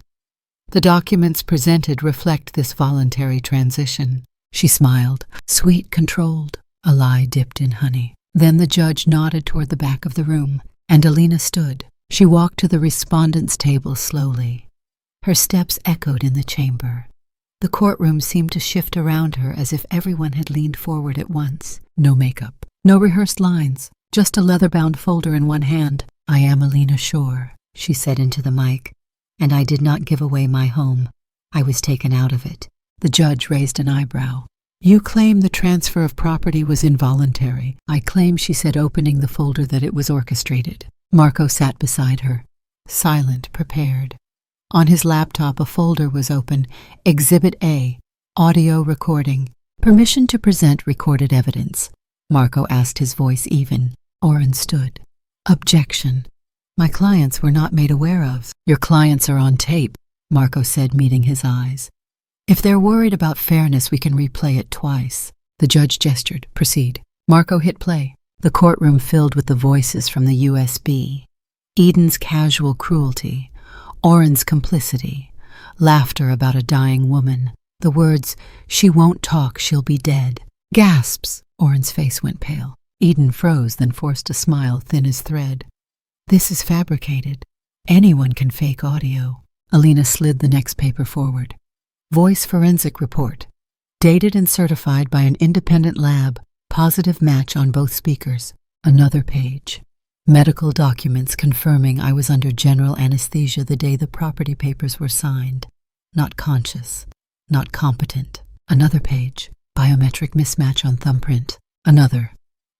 The documents presented reflect this voluntary transition. She smiled, sweet, controlled, a lie dipped in honey. Then the judge nodded toward the back of the room, and Alina stood. She walked to the respondents' table slowly. Her steps echoed in the chamber. The courtroom seemed to shift around her as if everyone had leaned forward at once. No makeup, no rehearsed lines, just a leather-bound folder in one hand. I am Alina Shore, she said into the mic, and I did not give away my home. I was taken out of it. The judge raised an eyebrow. You claim the transfer of property was involuntary. I claim, she said, opening the folder, that it was orchestrated. Marco sat beside her, silent, prepared. On his laptop, a folder was open. Exhibit A, audio recording. Permission to present recorded evidence. Marco asked, his voice even. Oren stood. Objection. My clients were not made aware of. Your clients are on tape, Marco said, meeting his eyes. If they're worried about fairness, we can replay it twice. The judge gestured. Proceed. Marco hit play. The courtroom filled with the voices from the USB. Eden's casual cruelty. Oren's complicity. Laughter about a dying woman. The words, she won't talk, she'll be dead. Gasps. Oren's face went pale. Eden froze, then forced a smile thin as thread. This is fabricated. Anyone can fake audio. Alina slid the next paper forward. Voice forensic report. Dated and certified by an independent lab. Positive match on both speakers. Another page. Medical documents confirming I was under general anesthesia the day the property papers were signed. Not conscious. Not competent. Another page. Biometric mismatch on thumbprint. Another.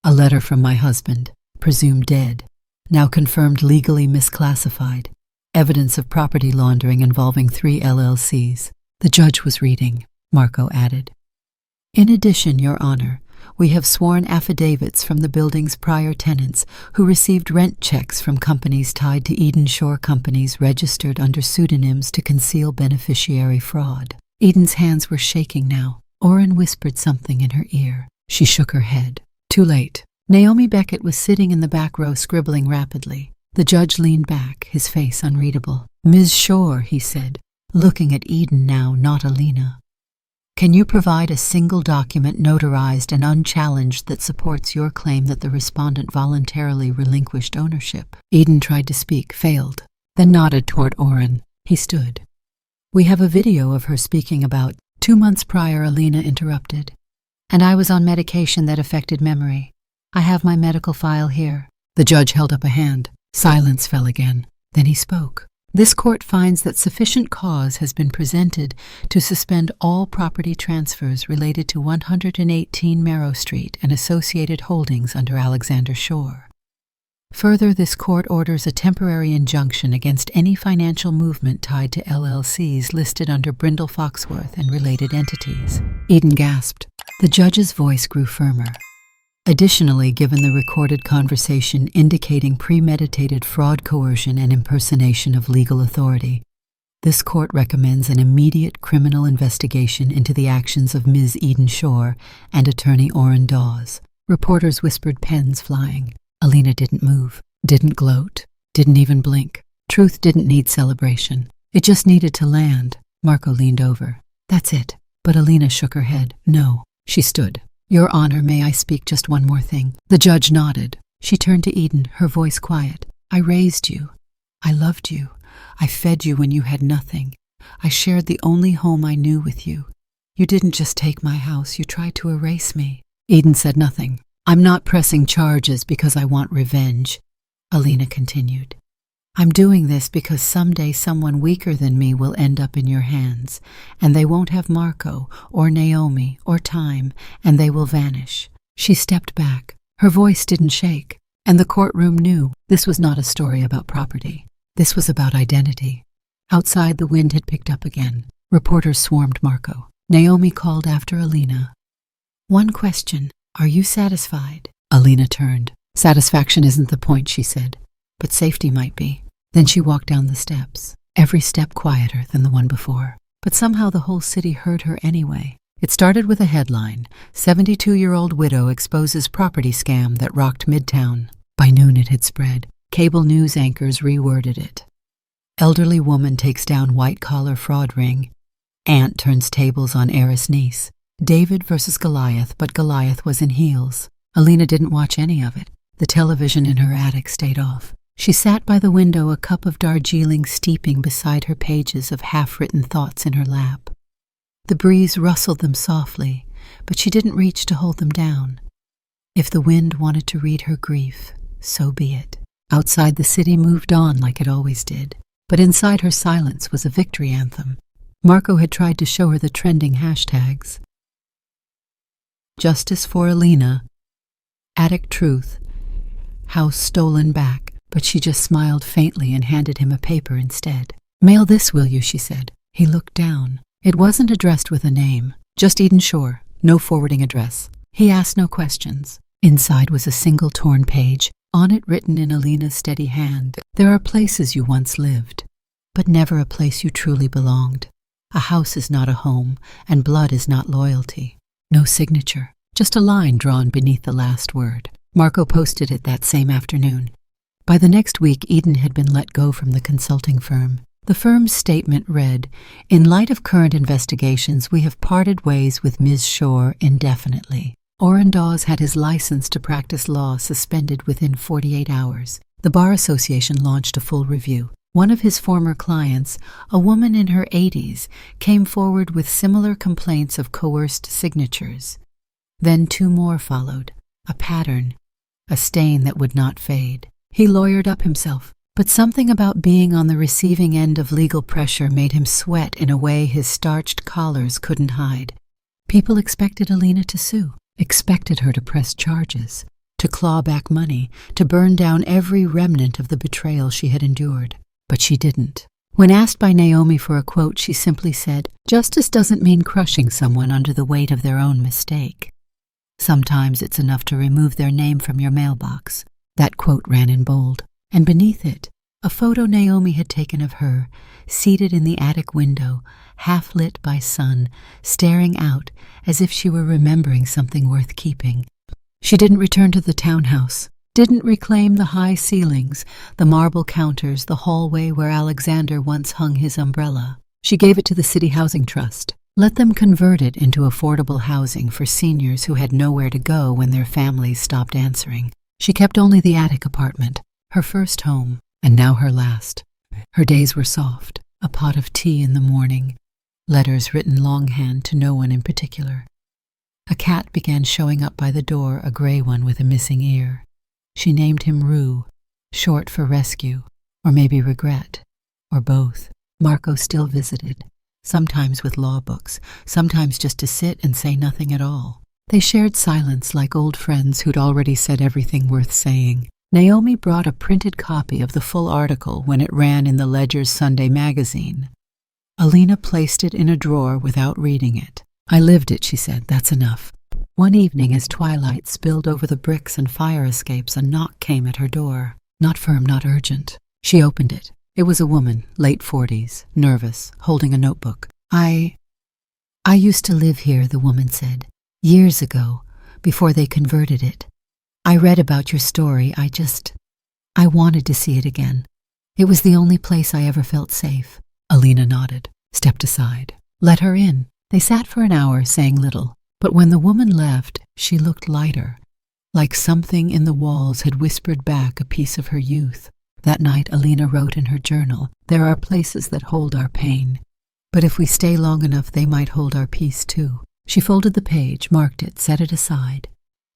A letter from my husband. Presumed dead. Now confirmed legally misclassified. Evidence of property laundering involving 3 LLCs. The judge was reading. Marco added. In addition, Your Honor, we have sworn affidavits from the building's prior tenants who received rent checks from companies tied to Eden Shore companies registered under pseudonyms to conceal beneficiary fraud. Eden's hands were shaking now. Oren whispered something in her ear. She shook her head. Too late. Naomi Beckett was sitting in the back row, scribbling rapidly. The judge leaned back, his face unreadable. Ms. Shore, he said, looking at Eden now, not Alina. Can you provide a single document notarized and unchallenged that supports your claim that the respondent voluntarily relinquished ownership? Eden tried to speak, failed, then nodded toward Oren. He stood. We have a video of her speaking about 2 months prior, Alina interrupted. And I was on medication that affected memory. I have my medical file here. The judge held up a hand. Silence fell again. Then he spoke. This court finds that sufficient cause has been presented to suspend all property transfers related to 118 Merrow Street and associated holdings under Alexander Shore. Further, this court orders a temporary injunction against any financial movement tied to LLCs listed under Brindle Foxworth and related entities. Eden gasped. The judge's voice grew firmer. Additionally, given the recorded conversation indicating premeditated fraud, coercion, and impersonation of legal authority, this court recommends an immediate criminal investigation into the actions of Ms. Eden Shore and attorney Orrin Dawes. Reporters whispered, pens flying. Alina didn't move, didn't gloat, didn't even blink. Truth didn't need celebration. It just needed to land. Marco leaned over. That's it. But Alina shook her head. No. She stood. Your Honor, may I speak just one more thing? The judge nodded. She turned to Eden, her voice quiet. I raised you. I loved you. I fed you when you had nothing. I shared the only home I knew with you. You didn't just take my house, you tried to erase me. Eden said nothing. I'm not pressing charges because I want revenge, Alina continued. I'm doing this because someday someone weaker than me will end up in your hands, and they won't have Marco or Naomi or time, and they will vanish. She stepped back. Her voice didn't shake, and the courtroom knew this was not a story about property. This was about identity. Outside, the wind had picked up again. Reporters swarmed Marco. Naomi called after Alina. One question. Are you satisfied? Alina turned. Satisfaction isn't the point, she said, but safety might be. Then she walked down the steps, every step quieter than the one before. But somehow the whole city heard her anyway. It started with a headline, 72-year-old widow exposes property scam that rocked Midtown. By noon it had spread. Cable news anchors reworded it. Elderly woman takes down white-collar fraud ring. Aunt turns tables on heiress niece. David versus Goliath, but Goliath was in heels. Alina didn't watch any of it. The television in her attic stayed off. She sat by the window, a cup of Darjeeling steeping beside her pages of half-written thoughts in her lap. The breeze rustled them softly, but she didn't reach to hold them down. If the wind wanted to read her grief, so be it. Outside, the city moved on like it always did, but inside her silence was a victory anthem. Marco had tried to show her the trending hashtags. Justice for Alina, Attic Truth, House Stolen Back, but she just smiled faintly and handed him a paper instead. Mail this, will you, she said. He looked down. It wasn't addressed with a name, just Eden Shore, no forwarding address. He asked no questions. Inside was a single torn page, on it written in Alina's steady hand. There are places you once lived, but never a place you truly belonged. A house is not a home, and blood is not loyalty. No signature, just a line drawn beneath the last word. Marco posted it that same afternoon. By the next week, Eden had been let go from the consulting firm. The firm's statement read, "In light of current investigations, we have parted ways with Ms. Shore indefinitely." Orrin Dawes had his license to practice law suspended within 48 hours. The Bar Association launched a full review. One of his former clients, a woman in her 80s, came forward with similar complaints of coerced signatures. Then 2 more followed, a pattern, a stain that would not fade. He lawyered up himself, but something about being on the receiving end of legal pressure made him sweat in a way his starched collars couldn't hide. People expected Alina to sue, expected her to press charges, to claw back money, to burn down every remnant of the betrayal she had endured. But she didn't. When asked by Naomi for a quote, she simply said, "Justice doesn't mean crushing someone under the weight of their own mistake. Sometimes it's enough to remove their name from your mailbox." That quote ran in bold, and beneath it, a photo Naomi had taken of her, seated in the attic window, half lit by sun, staring out as if she were remembering something worth keeping. She didn't return to the townhouse, didn't reclaim the high ceilings, the marble counters, the hallway where Alexander once hung his umbrella. She gave it to the City Housing Trust. Let them convert it into affordable housing for seniors who had nowhere to go when their families stopped answering. She kept only the attic apartment, her first home, and now her last. Her days were soft, a pot of tea in the morning, letters written longhand to no one in particular. A cat began showing up by the door, a gray one with a missing ear. She named him Rue, short for rescue, or maybe regret, or both. Marco still visited, sometimes with law books, sometimes just to sit and say nothing at all. They shared silence like old friends who'd already said everything worth saying. Naomi brought a printed copy of the full article when it ran in the Ledger's Sunday magazine. Alina placed it in a drawer without reading it. "I lived it," she said, "that's enough." One evening, as twilight spilled over the bricks and fire escapes, a knock came at her door. Not firm, not urgent. She opened it. It was a woman, late 40s, nervous, holding a notebook. I used to live here," the woman said, "years ago, before they converted it. I read about your story. I wanted to see it again. It was the only place I ever felt safe." Alina nodded, stepped aside. "Let her in." They sat for an hour, saying little. But when the woman left, she looked lighter, like something in the walls had whispered back a piece of her youth. That night, Alina wrote in her journal, "There are places that hold our pain, but if we stay long enough, they might hold our peace too." She folded the page, marked it, set it aside.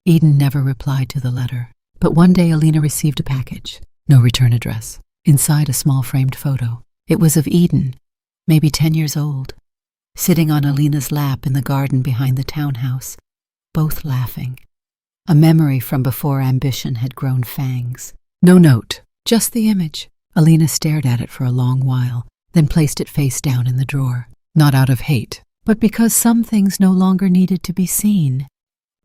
Eden never replied to the letter. But one day Alina received a package. No return address. Inside, a small framed photo. It was of Eden, maybe 10 years old, sitting on Alina's lap in the garden behind the townhouse, both laughing. A memory from before ambition had grown fangs. No note, just the image. Alina stared at it for a long while, then placed it face down in the drawer. Not out of hate, but because some things no longer needed to be seen.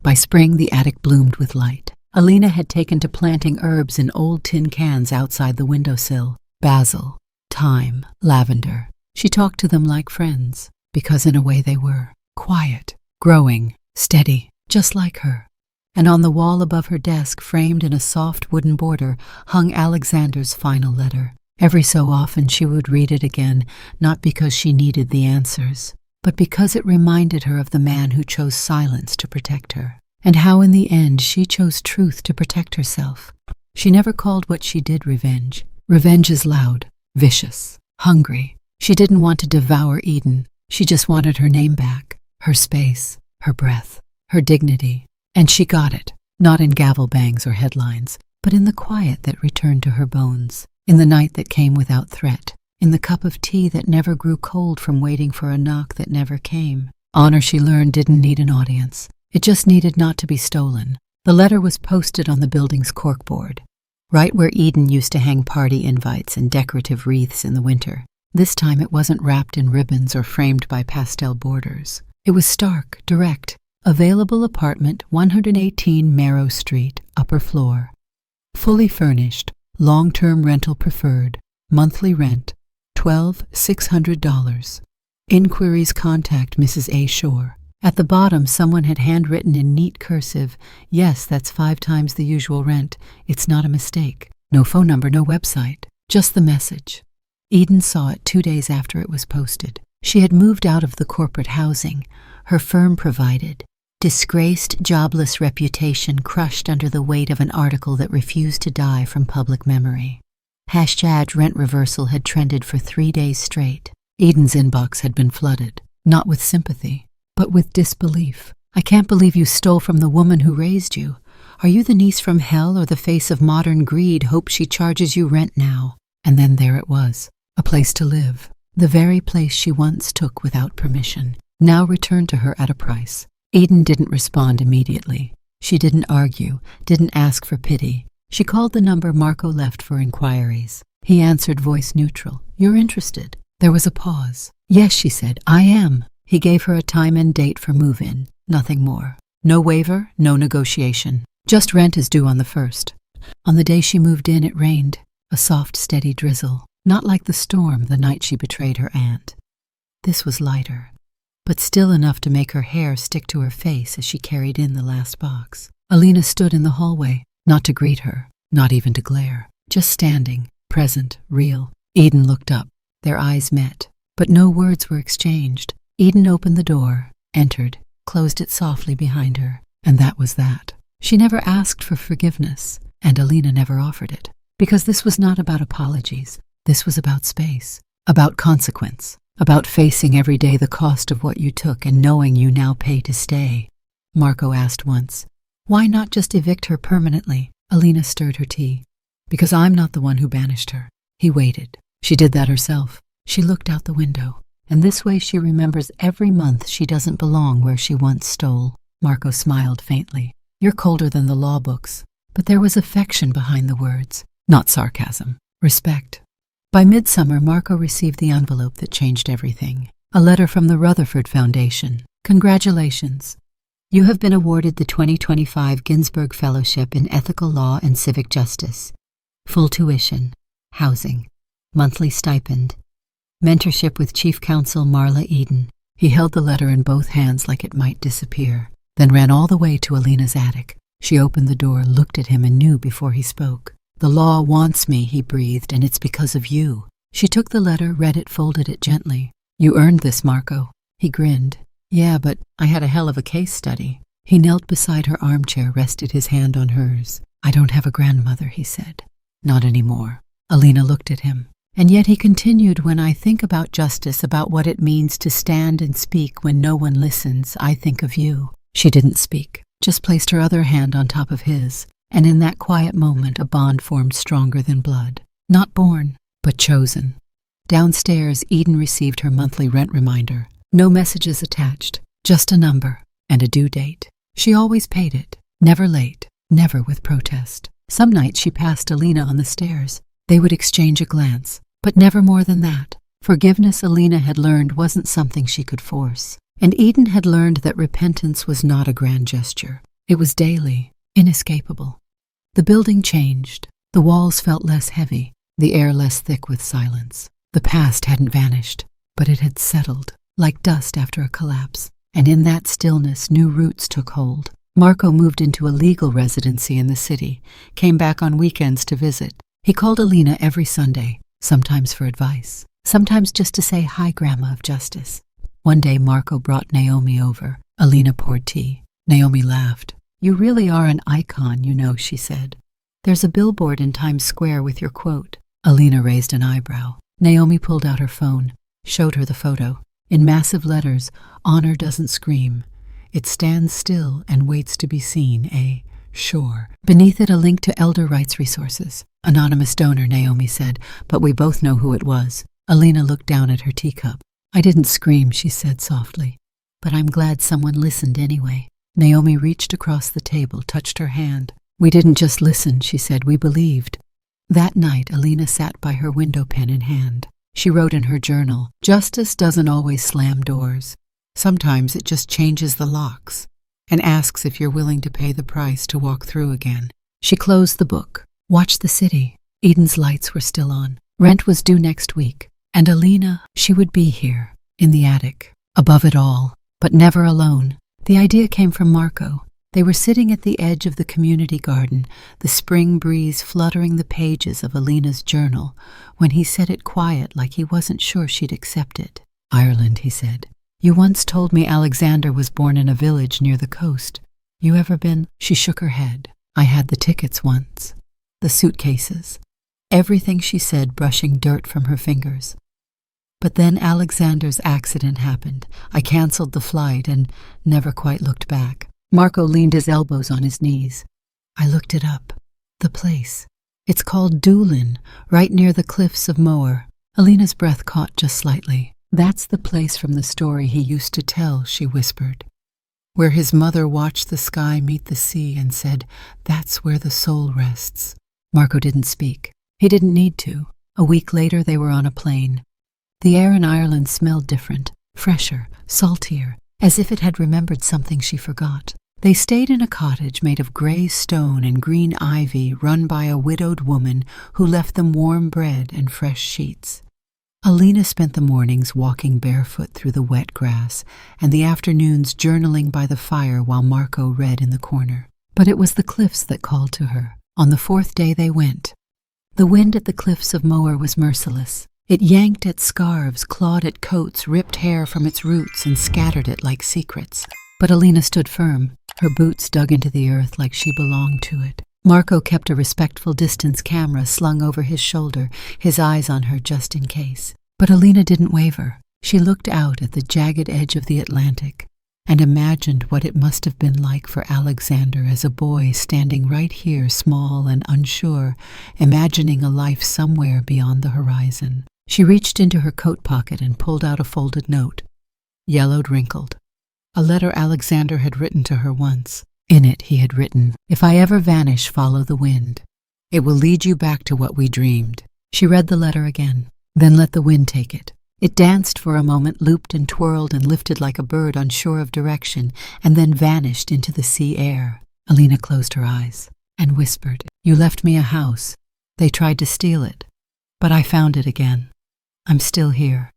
By spring, the attic bloomed with light. Alina had taken to planting herbs in old tin cans outside the windowsill. Basil, thyme, lavender. She talked to them like friends, because in a way they were. Quiet, growing, steady, just like her. And on the wall above her desk, framed in a soft wooden border, hung Alexander's final letter. Every so often she would read it again, not because she needed the answers, but because it reminded her of the man who chose silence to protect her, and how in the end she chose truth to protect herself. She never called what she did revenge. Revenge is loud, vicious, hungry. She didn't want to devour Eden. She just wanted her name back, her space, her breath, her dignity. And she got it, not in gavel bangs or headlines, but in the quiet that returned to her bones, in the night that came without threat, in the cup of tea that never grew cold from waiting for a knock that never came. Honor, she learned, didn't need an audience. It just needed not to be stolen. The letter was posted on the building's corkboard, right where Eden used to hang party invites and decorative wreaths in the winter. This time it wasn't wrapped in ribbons or framed by pastel borders. It was stark, direct. Available apartment, 118 Marrow Street, upper floor. Fully furnished, long-term rental preferred. Monthly rent, $12,600. Inquiries contact Mrs. A. Shore. At the bottom, someone had handwritten in neat cursive, "Yes, that's 5 times the usual rent. It's not a mistake." No phone number, no website, just the message. Eden saw it 2 days after it was posted. She had moved out of the corporate housing her firm provided. Disgraced, jobless reputation crushed under the weight of an article that refused to die from public memory. #rent reversal had trended for 3 days straight. Eden's inbox had been flooded, not with sympathy, but with disbelief. "I can't believe you stole from the woman who raised you. Are you the niece from hell or the face of modern greed? Hope she charges you rent now." And then there it was, a place to live. The very place she once took without permission, now returned to her at a price. Eden didn't respond immediately. She didn't argue, didn't ask for pity. She called the number Marco left for inquiries. He answered, voice neutral. "You're interested." There was a pause. "Yes," she said, "I am." He gave her a time and date for move-in, nothing more. No waiver, no negotiation. Just rent is due on the 1st. On the day she moved in, it rained, a soft, steady drizzle, not like the storm the night she betrayed her aunt. This was lighter, but still enough to make her hair stick to her face as she carried in the last box. Alina stood in the hallway, not to greet her, not even to glare, just standing, present, real. Eden looked up. Their eyes met, but no words were exchanged. Eden opened the door, entered, closed it softly behind her, and that was that. She never asked for forgiveness, and Alina never offered it, because this was not about apologies. This was about space, about consequence. About facing every day the cost of what you took and knowing you now pay to stay. Marco asked once, "Why not just evict her permanently?" Alina stirred her tea. Because I'm not the one who banished her. He waited. She did that herself. She looked out the window, and this way she remembers every month she doesn't belong where she once stole. Marco smiled faintly. You're colder than the law books. But there was affection behind the words, not sarcasm. Respect. By midsummer, Marco received the envelope that changed everything. A letter from the Rutherford Foundation. Congratulations. You have been awarded the 2025 Ginsberg Fellowship in Ethical Law and Civic Justice. Full tuition, housing, monthly stipend, mentorship with Chief Counsel Marla Eden. He held the letter in both hands like it might disappear, then ran all the way to Alina's attic. She opened the door, looked at him, and knew before he spoke. The law wants me, he breathed, and it's because of you. She took the letter, read it, folded it gently. You earned this, Marco. He grinned. Yeah, but I had a hell of a case study. He knelt beside her armchair, rested his hand on hers. I don't have a grandmother, he said. Not anymore. Alina looked at him. And yet he continued, when I think about justice, about what it means to stand and speak when no one listens, I think of you. She didn't speak, just placed her other hand on top of his, and in that quiet moment a bond formed stronger than blood. Not born, but chosen. Downstairs, Eden received her monthly rent reminder. No messages attached, just a number and a due date. She always paid it, never late, never with protest. Some nights she passed Alina on the stairs. They would exchange a glance, but never more than that. Forgiveness, Alina had learned, wasn't something she could force. And Eden had learned that repentance was not a grand gesture. It was daily, inescapable. The building changed. The walls felt less heavy, the air less thick with silence. The past hadn't vanished, but it had settled, like dust after a collapse. And in that stillness, new roots took hold. Marco moved into a legal residency in the city, came back on weekends to visit. He called Alina every Sunday, sometimes for advice, sometimes just to say hi, Grandma of Justice. One day Marco brought Naomi over. Alina poured tea. Naomi laughed. You really are an icon, you know, she said. There's a billboard in Times Square with your quote. Alina raised an eyebrow. Naomi pulled out her phone, showed her the photo. In massive letters, honor doesn't scream. It stands still and waits to be seen, sure. Beneath it, a link to elder rights resources. Anonymous donor, Naomi said, but we both know who it was. Alina looked down at her teacup. I didn't scream, she said softly, but I'm glad someone listened anyway. Naomi reached across the table, touched her hand. We didn't just listen, she said, we believed. That night, Alina sat by her window pen in hand. She wrote in her journal, justice doesn't always slam doors. Sometimes it just changes the locks and asks if you're willing to pay the price to walk through again. She closed the book, watched the city. Eden's lights were still on. Rent was due next week. And Alina, she would be here, in the attic, above it all, but never alone. The idea came from Marco. They were sitting at the edge of the community garden, the spring breeze fluttering the pages of Alina's journal, when he said it quiet like he wasn't sure she'd accept it. Ireland, he said. You once told me Alexander was born in a village near the coast. You ever been? She shook her head. I had the tickets once. The suitcases. Everything she said, brushing dirt from her fingers. But then Alexander's accident happened. I canceled the flight and never quite looked back. Marco leaned his elbows on his knees. I looked it up. The place. It's called Doolin, right near the cliffs of Moher. Alina's breath caught just slightly. That's the place from the story he used to tell, she whispered, where his mother watched the sky meet the sea and said, that's where the soul rests. Marco didn't speak. He didn't need to. A week later, they were on a plane. The air in Ireland smelled different, fresher, saltier, as if it had remembered something she forgot. They stayed in a cottage made of gray stone and green ivy run by a widowed woman who left them warm bread and fresh sheets. Alina spent the mornings walking barefoot through the wet grass and the afternoons journaling by the fire while Marco read in the corner. But it was the cliffs that called to her. On the fourth day they went. The wind at the cliffs of Moher was merciless. It yanked at scarves, clawed at coats, ripped hair from its roots, and scattered it like secrets. But Alina stood firm, her boots dug into the earth like she belonged to it. Marco kept a respectful distance camera slung over his shoulder, his eyes on her just in case. But Alina didn't waver. She looked out at the jagged edge of the Atlantic. and imagined what it must have been like for Alexander as a boy standing right here, small and unsure, imagining a life somewhere beyond the horizon. She reached into her coat pocket and pulled out a folded note, yellowed, wrinkled. A letter Alexander had written to her once. In it he had written, "If I ever vanish, follow the wind. It will lead you back to what we dreamed." She read the letter again, then let the wind take it. It danced for a moment, looped and twirled and lifted like a bird unsure of direction, and then vanished into the sea air. Alina closed her eyes and whispered, "You left me a house. They tried to steal it, but I found it again. I'm still here.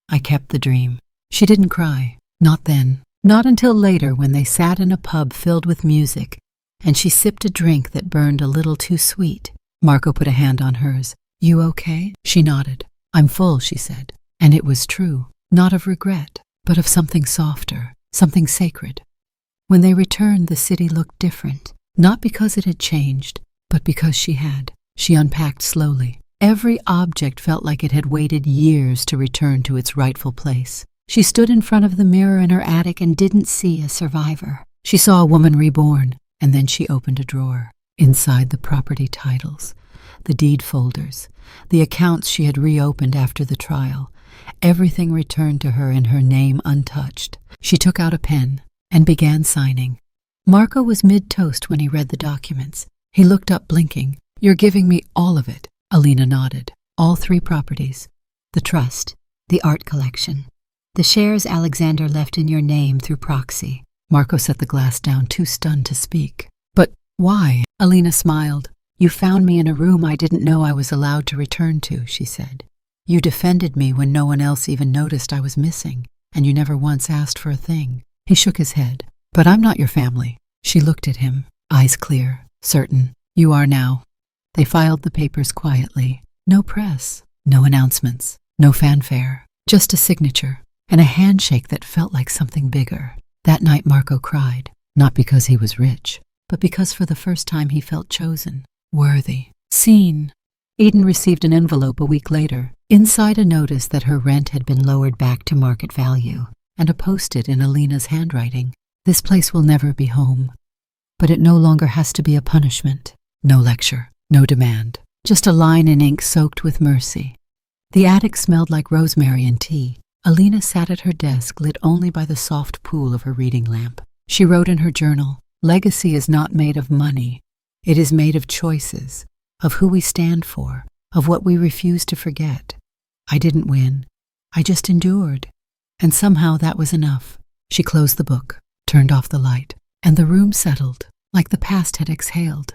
I kept the dream." She didn't cry, not then, not until later when they sat in a pub filled with music, and she sipped a drink that burned a little too sweet. Marco put a hand on hers. "You okay?" She nodded. "I'm full," she said. And it was true, not of regret, but of something softer, something sacred. When they returned, the city looked different, not because it had changed, but because she had. She unpacked slowly. Every object felt like it had waited years to return to its rightful place. She stood in front of the mirror in her attic and didn't see a survivor. She saw a woman reborn, and then she opened a drawer. Inside, the property titles, the deed folders, the accounts she had reopened after the trial. Everything returned to her in her name untouched. She took out a pen and began signing. Marco was mid-toast when he read the documents. He looked up, blinking. "You're giving me all of it." Alina nodded. "All 3 properties. The trust, the art collection, the shares Alexander left in your name through proxy." Marco set the glass down, too stunned to speak. "But why?" Alina smiled. "You found me in a room I didn't know I was allowed to return to," she said. "You defended me when no one else even noticed I was missing, and you never once asked for a thing." He shook his head. "But I'm not your family." She looked at him, eyes clear, certain. "You are now." They filed the papers quietly. No press, no announcements, no fanfare, just a signature, and a handshake that felt like something bigger. That night Marco cried, not because he was rich, but because for the first time he felt chosen, worthy, seen. Eden received an envelope a week later. Inside, a notice that her rent had been lowered back to market value, and a post-it in Alina's handwriting. "This place will never be home, but it no longer has to be a punishment." No lecture, no demand, just a line in ink soaked with mercy. The attic smelled like rosemary and tea. Alina sat at her desk, lit only by the soft pool of her reading lamp. She wrote in her journal, "Legacy is not made of money. It is made of choices, of who we stand for, of what we refuse to forget. I didn't win. I just endured. And somehow that was enough." She closed the book, turned off the light, and the room settled, like the past had exhaled.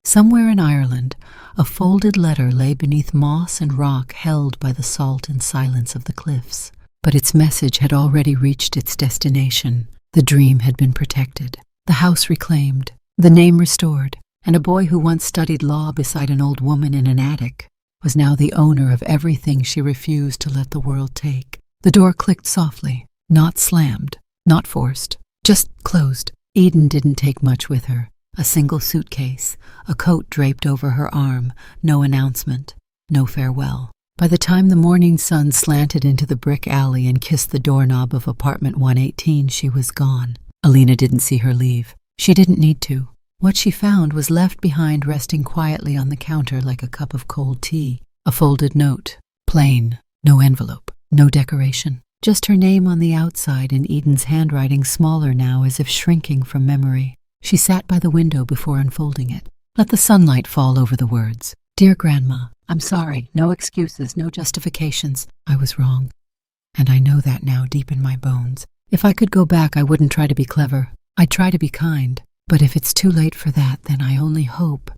Somewhere in Ireland, a folded letter lay beneath moss and rock held by the salt and silence of the cliffs. But its message had already reached its destination. The dream had been protected, the house reclaimed, the name restored, and a boy who once studied law beside an old woman in an attic was now the owner of everything she refused to let the world take. The door clicked softly, not slammed, not forced, just closed. Eden didn't take much with her. A single suitcase, a coat draped over her arm, no announcement, no farewell. By the time the morning sun slanted into the brick alley and kissed the doorknob of apartment 118, she was gone. Alina didn't see her leave. She didn't need to. What she found was left behind, resting quietly on the counter like a cup of cold tea. A folded note, plain, no envelope, no decoration. Just her name on the outside in Eden's handwriting, smaller now, as if shrinking from memory. She sat by the window before unfolding it. Let the sunlight fall over the words. "Dear Grandma, I'm sorry. No excuses, no justifications. I was wrong. And I know that now deep in my bones. If I could go back, I wouldn't try to be clever. I'd try to be kind. But if it's too late for that, then I only hope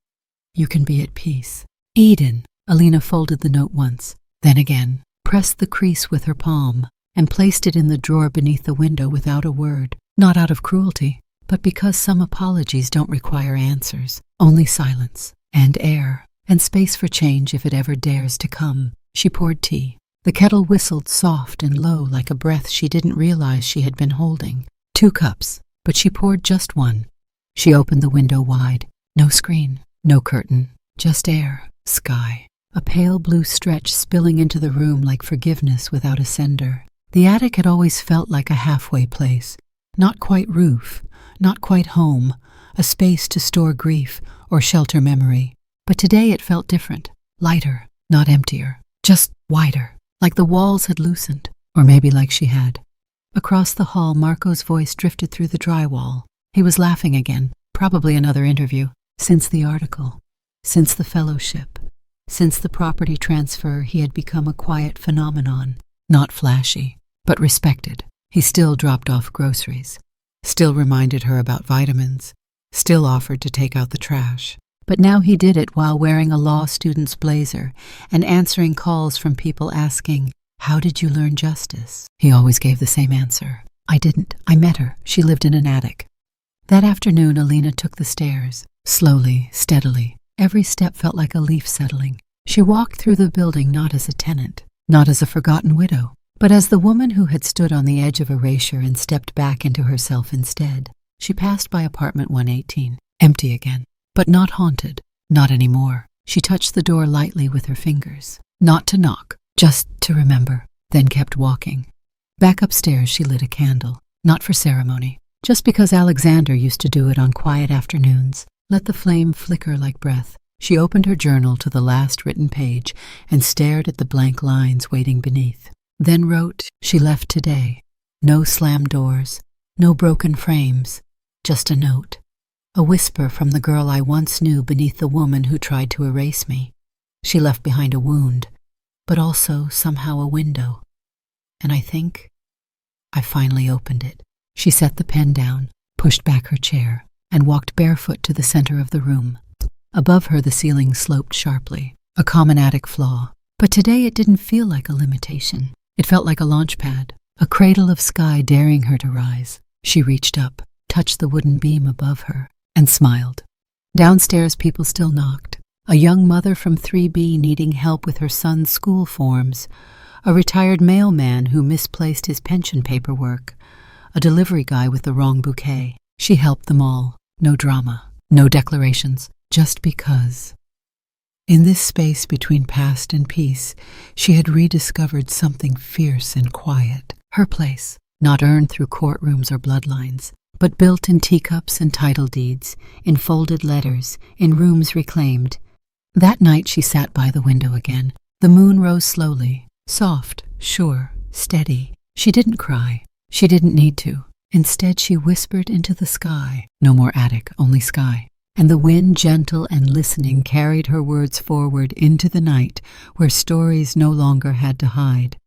you can be at peace." "Eden." Alina folded the note once, then again, pressed the crease with her palm, and placed it in the drawer beneath the window without a word. Not out of cruelty, but because some apologies don't require answers, only silence, and air, and space for change if it ever dares to come. She poured tea. The kettle whistled soft and low like a breath she didn't realize she had been holding. 2 cups, but she poured just one. She opened the window wide. No screen, no curtain, just air, sky. A pale blue stretch spilling into the room like forgiveness without a sender. The attic had always felt like a halfway place, Not quite roof, not quite home, a space to store grief or shelter memory. But today it felt different, lighter, not emptier, just wider, like the walls had loosened, or maybe like she had. Across the hall, Marco's voice drifted through the drywall. He was laughing again, probably another interview. Since the article, since the fellowship, since the property transfer, he had become a quiet phenomenon, not flashy, but respected. He still dropped off groceries, still reminded her about vitamins, still offered to take out the trash. But now he did it while wearing a law student's blazer and answering calls from people asking, "How did you learn justice?" He always gave the same answer. "I didn't. I met her. She lived in an attic." That afternoon, Alina took the stairs, slowly, steadily. Every step felt like a leaf settling. She walked through the building not as a tenant, not as a forgotten widow, but as the woman who had stood on the edge of erasure and stepped back into herself instead. She passed by apartment 118, empty again, but not haunted, not anymore. She touched the door lightly with her fingers, not to knock, just to remember, then kept walking. Back upstairs, she lit a candle, not for ceremony, just because Alexander used to do it on quiet afternoons. Let the flame flicker like breath. She opened her journal to the last written page and stared at the blank lines waiting beneath. Then wrote, "She left today. No slammed doors, no broken frames, just a note. A whisper from the girl I once knew beneath the woman who tried to erase me. She left behind a wound, but also somehow a window. And I think I finally opened it." She set the pen down, pushed back her chair, and walked barefoot to the center of the room. Above her, the ceiling sloped sharply, a common attic flaw. But today it didn't feel like a limitation. It felt like a launch pad, a cradle of sky daring her to rise. She reached up, touched the wooden beam above her, and smiled. Downstairs, people still knocked. A young mother from 3B needing help with her son's school forms, a retired mailman who misplaced his pension paperwork, a delivery guy with the wrong bouquet. She helped them all. No drama, no declarations, just because. In this space between past and peace, she had rediscovered something fierce and quiet. Her place, not earned through courtrooms or bloodlines, but built in teacups and title deeds, in folded letters, in rooms reclaimed. That night she sat by the window again. The moon rose slowly, soft, sure, steady. She didn't cry. She didn't need to. Instead, she whispered into the sky. No more attic, only sky. And the wind, gentle and listening, carried her words forward into the night where stories no longer had to hide.